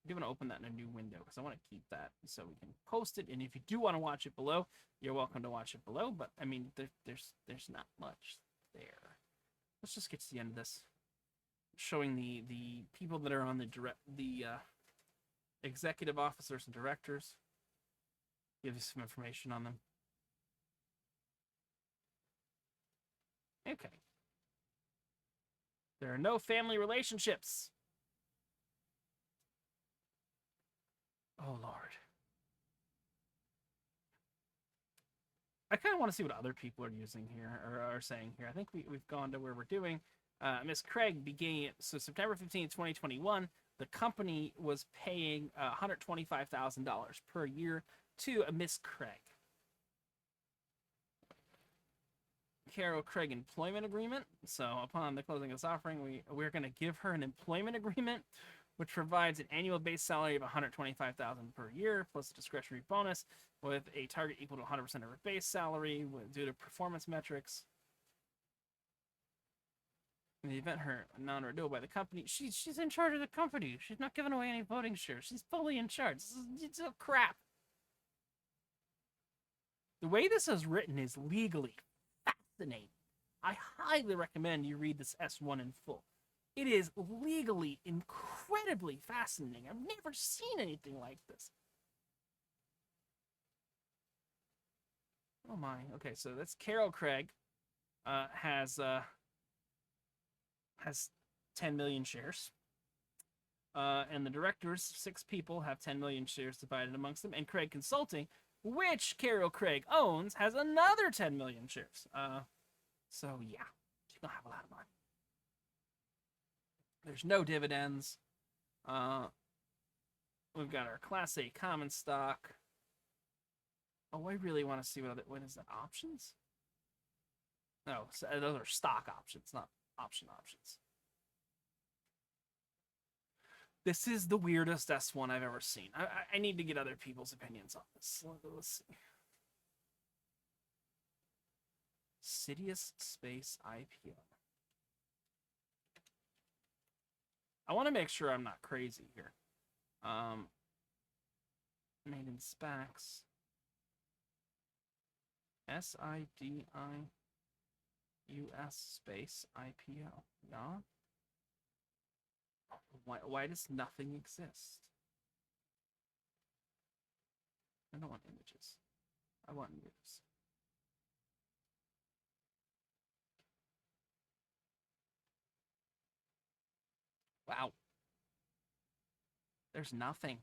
I do want to open that in a new window because I want to keep that so we can post it. And if you do want to watch it below, you're welcome to watch it below. But I mean, there's not much there. Let's just get to the end of this, showing the people that are on the executive officers and directors. Give you some information on them. Okay. There are no family relationships. Oh, Lord. I kind of want to see what other people are using here, or are saying here. I think we've gone to where we're doing. Miss Craig began, so September 15th, 2021, the company was paying $125,000 per year to a Miss Craig. Carol Craig employment agreement. So upon the closing of this offering, we're going to give her an employment agreement, which provides an annual base salary of $125,000 per year, plus a discretionary bonus with a target equal to 100% of her base salary due to performance metrics. In the event her non-renewal by the company, she's in charge of the company. She's not giving away any voting shares. She's fully in charge. It's a crap. The way this is written is legally fascinating. I highly recommend you read this S1 in full. It is legally incredibly fascinating. I've never seen anything like this. Oh my. Okay, so that's Carol Craig. Has 10 million shares. And the directors, 6 people, have 10 million shares divided amongst them. And Craig Consulting, which Carol Craig owns, has another 10 million shares. So yeah, she's gonna have a lot of money. There's no dividends. We've got our Class A common stock. Oh, I really want to see what is that? Options? No, so those are stock options, not options. This is the weirdest S1 I've ever seen. I need to get other people's opinions on this. Let's see. Sidus Space IPO. I want to make sure I'm not crazy here. Made in SPACs. SIDIUS Space IPO. Yeah. Why does nothing exist? I don't want images. I want news. Wow. There's nothing.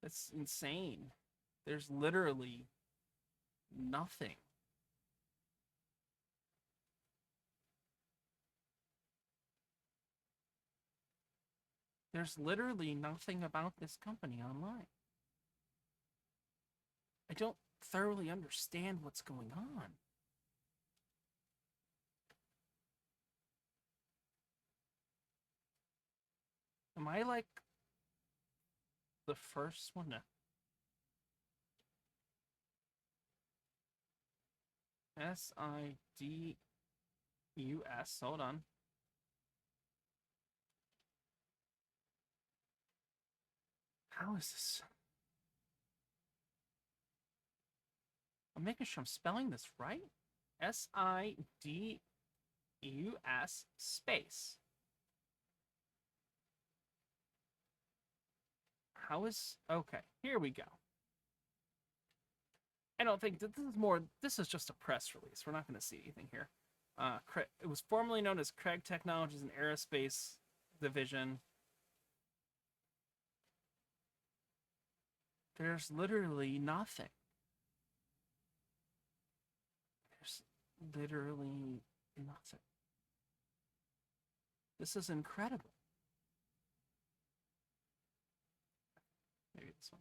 That's insane. There's literally nothing. There's literally nothing about this company online. I don't thoroughly understand what's going on. Am I like the first one to... SIDUS, hold on. How is this? I'm making sure I'm spelling this right. SIDUS space. How is... Okay, here we go. I don't think that this is more... This is just a press release. We're not going to see anything here. It was formerly known as Craig Technologies and Aerospace Division. There's literally nothing. There's literally nothing. This is incredible. Maybe this one.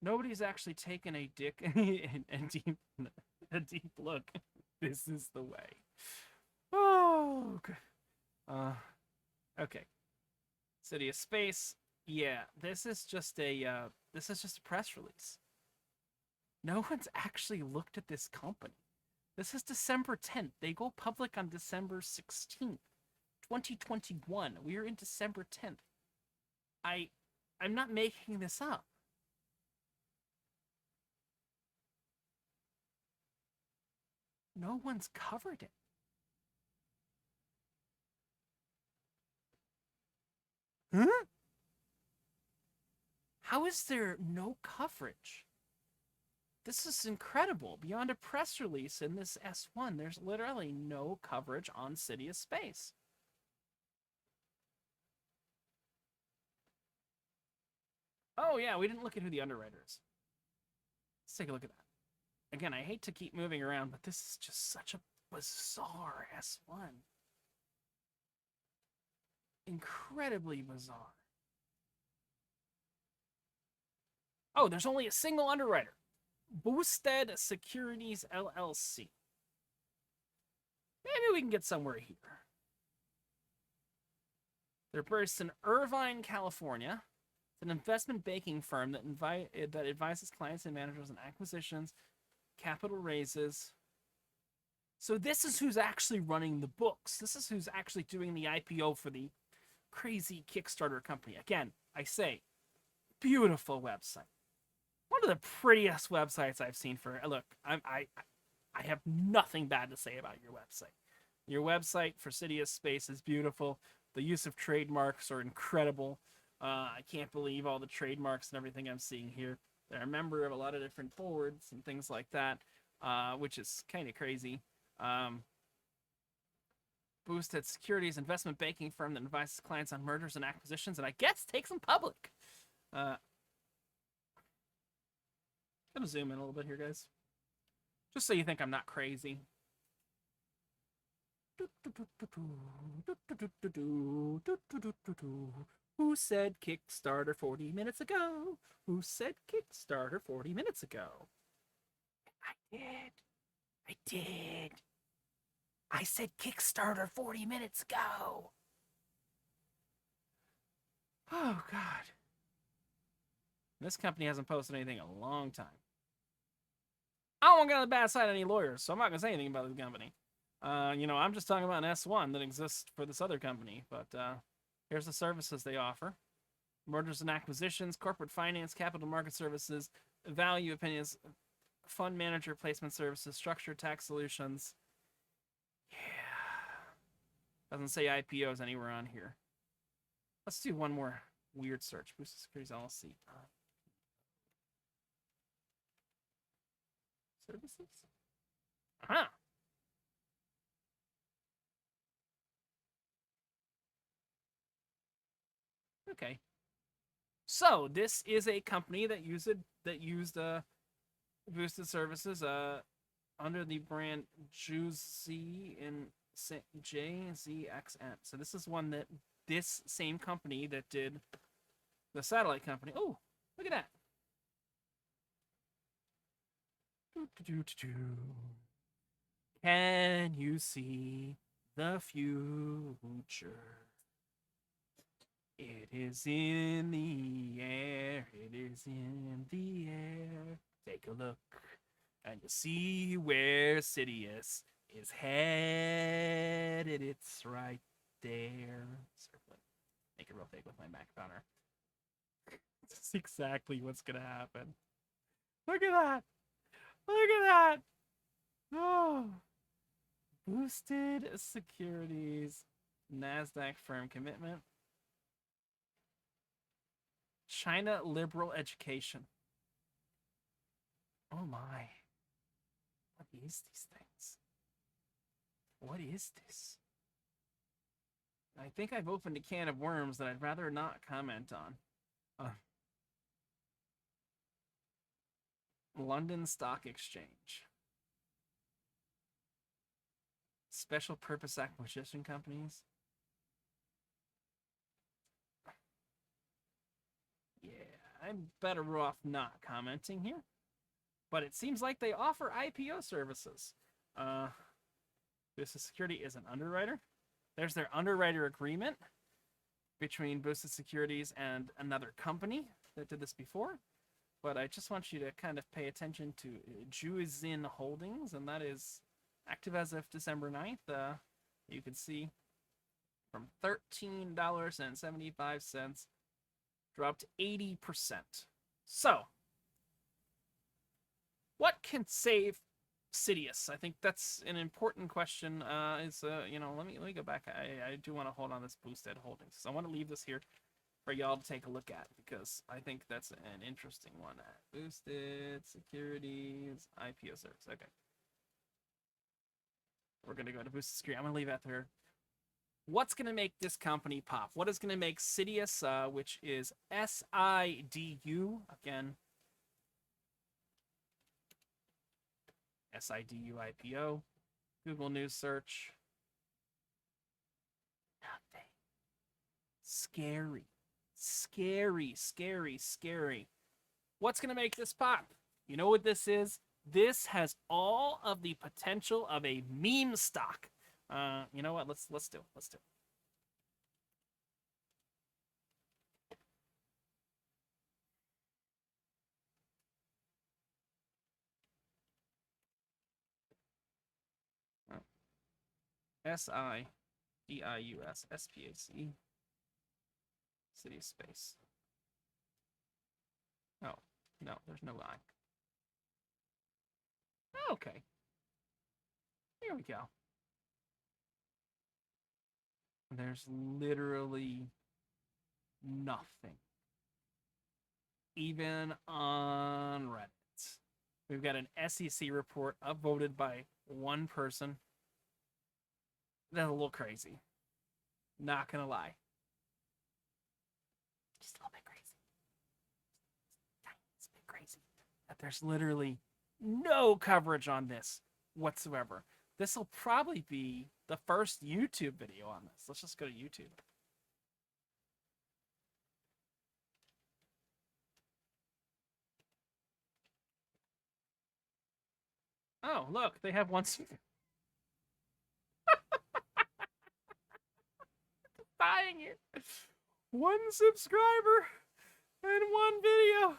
Nobody's actually taken a deep look. This is the way. Oh, okay. Okay. City of Space. Yeah, this is just a press release. No one's actually looked at this company. This is December 10th. They go public on December 16th, 2021. We are in December 10th. I'm not making this up. No one's covered it. Huh? How is there no coverage? This is incredible. Beyond a press release in this S1, there's literally no coverage on City of Space. Oh yeah, we didn't look at who the underwriter is. Let's take a look at that. Again, I hate to keep moving around, but this is just such a bizarre S1. Incredibly bizarre. Oh, there's only a single underwriter. Boosted Securities LLC. Maybe we can get somewhere here. They're based in Irvine, California. It's an investment banking firm that advises clients and managers on acquisitions, capital raises. So this is who's actually running the books. This is who's actually doing the IPO for the crazy Kickstarter company. Again, I say, beautiful website. One of the prettiest websites I've seen for... Look, I have nothing bad to say about your website. Your website for City of Space is beautiful. The use of trademarks are incredible. I can't believe all the trademarks and everything I'm seeing here. They're a member of a lot of different boards and things like that, which is kind of crazy. Boosted Securities investment banking firm that advises clients on mergers and acquisitions, and I guess takes them public. I'm gonna zoom in a little bit here, guys. Just so you think I'm not crazy. Who said Kickstarter 40 minutes ago? Who said Kickstarter 40 minutes ago? I did. I said Kickstarter 40 minutes ago. Oh, God. This company hasn't posted anything in a long time. I don't want to get on the bad side of any lawyers, so I'm not going to say anything about this company. I'm just talking about an S1 that exists for this other company, but here's the services they offer. Mergers and acquisitions, corporate finance, capital market services, value opinions, fund manager placement services, structured tax solutions. Yeah. Doesn't say IPOs anywhere on here. Let's do one more weird search. Boosted Securities LLC. Services? Uh-huh. Okay. So this is a company that used boosted services under the brand JZXN. So this is one that this same company that did the satellite company. Oh, look at that. Can you see the future? It is in the air. It is in the air. Take a look, and you'll see where Sidus is headed. It's right there. Circle it. Make it real big with my Mac counter. This is exactly what's gonna happen. Look at that. Look at that. Oh. Boosted Securities NASDAQ firm commitment. China liberal education. Oh my. What is these things? What is this? I think I've opened a can of worms that I'd rather not comment on. London Stock Exchange. Special purpose acquisition companies. Yeah, I'm better off not commenting here. But it seems like they offer IPO services. Boosted Security is an underwriter. There's their underwriter agreement between Boosted Securities and another company that did this before. But I just want you to kind of pay attention to Juizin Holdings, and that is active as of December 9th. You can see from $13.75 dropped 80%. So, what can save Sidus? I think that's an important question. Let me go back. I do want to hold on this Boosted Holdings. So I want to leave this here for y'all to take a look at because I think that's an interesting one. Boosted Securities IPO service. Okay. We're going to go to Boosted Security. I'm going to leave that there. What's going to make this company pop? What is going to make Sidus, which is SIDU, again, SIDU IPO, Google News search. Nothing. Scary. Scary, scary, scary. What's going to make this pop? You know what this is? This has all of the potential of a meme stock. You know what? Let's do it. Let's do it. SIDIUS SPAC City Space. Oh, no, there's no I. Okay. Here we go. There's literally nothing. Even on Reddit. We've got an SEC report upvoted by one person. That's a little crazy. Not gonna lie. Just a little bit crazy. It's a bit crazy. That there's literally no coverage on this whatsoever. This will probably be the first YouTube video on this. Let's just go to YouTube. Oh, look, they have one. Dying it. One subscriber and one video.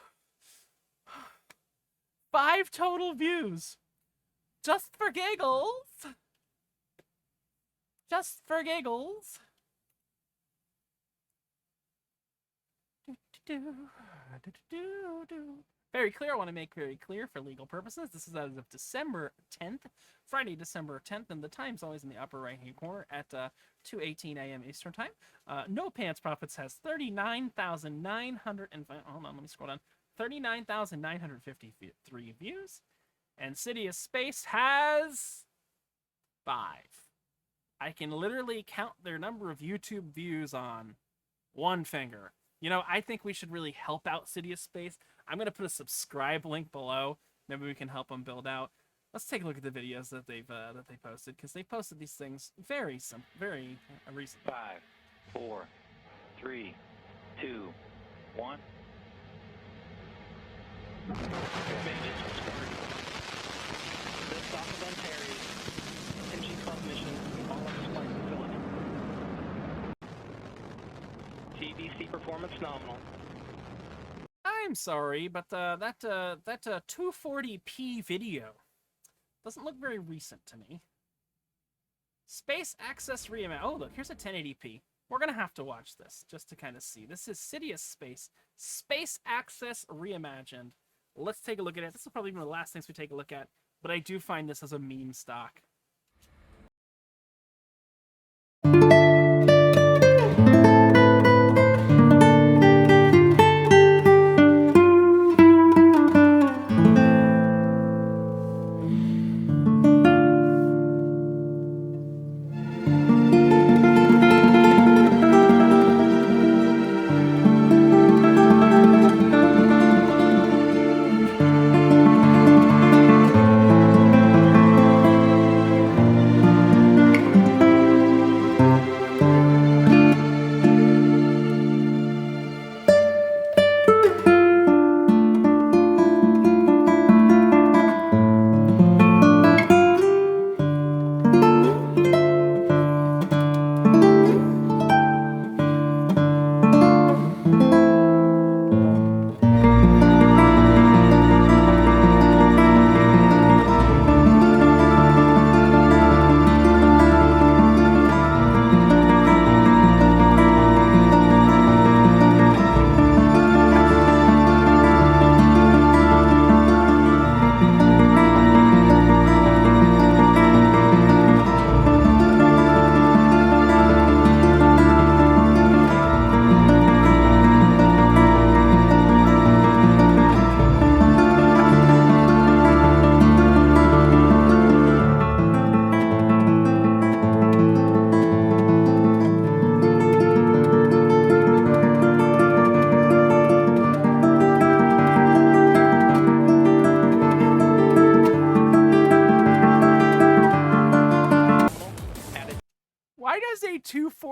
5 total views. Just for giggles. Just for giggles. Very clear. I want to make very clear for legal purposes. This is as of December 10th, Friday, December 10th, and the time's always in the upper right-hand corner at 2:18 a.m. Eastern Time. No Pants Profits has 39,900 and hold on, let me scroll down. 39,953 views, and Sidus Space has 5. I can literally count their number of YouTube views on one finger. You know, I think we should really help out Sidus Space. I'm going to put a subscribe link below. Maybe we can help them build out. Let's take a look at the videos that they posted, because they posted these things very recent. 5, 4, 3, 2, 1. This off of Ontario. Energy Club mission. All of this flight facility. TBC performance nominal. I'm sorry, but that 240p video doesn't look very recent to me. Space Access Reimagined. Oh, look, here's a 1080p. We're going to have to watch this just to kind of see. This is Sidus Space. Space Access Reimagined. Let's take a look at it. This will probably be one of the last things we take a look at, but I do find this as a meme stock.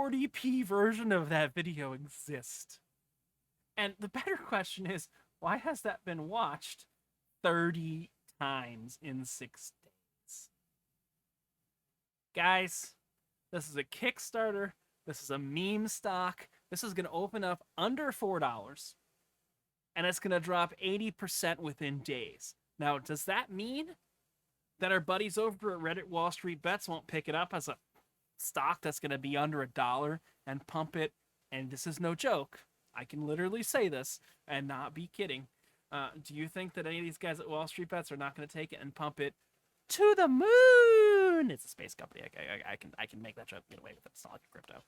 40p version of that video exist? And the better question is, why has that been watched 30 times in 6 days? Guys, this is a Kickstarter. This is a meme stock. This is going to open up under $4. And it's going to drop 80% within days. Now, does that mean that our buddies over at Reddit Wall Street Bets won't pick it up as a stock that's going to be under $1 and pump it? And this is no joke. I can literally say this and not be kidding. Do you think that any of these guys at Wall Street Bets are not going to take it and pump it to the moon? It's a space company. I can make that joke, get away with it. It's not like a crypto.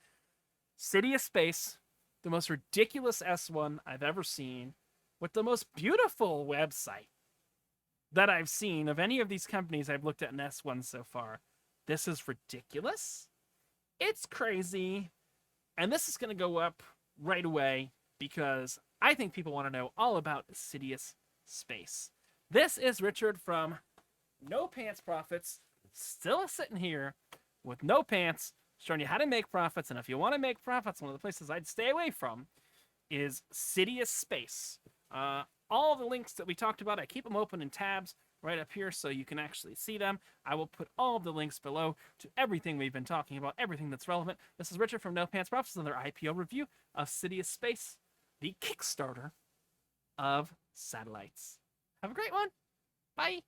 Sidus Space, the most ridiculous S1 I've ever seen, with the most beautiful website that I've seen of any of these companies I've looked at in S1 so far. This is ridiculous. It's crazy. And this is going to go up right away because I think people want to know all about Sidus Space. This is Richard from No Pants Profits, still sitting here with no pants, showing you how to make profits. And if you want to make profits, one of the places I'd stay away from is Sidus Space. All the links that we talked about, I keep them open in tabs right up here so you can actually see them. I will put all of the links below to everything we've been talking about, everything that's relevant. This is Richard from No Pants Profits, another IPO review of Sidus Space, the Kickstarter of satellites. Have a great one. Bye.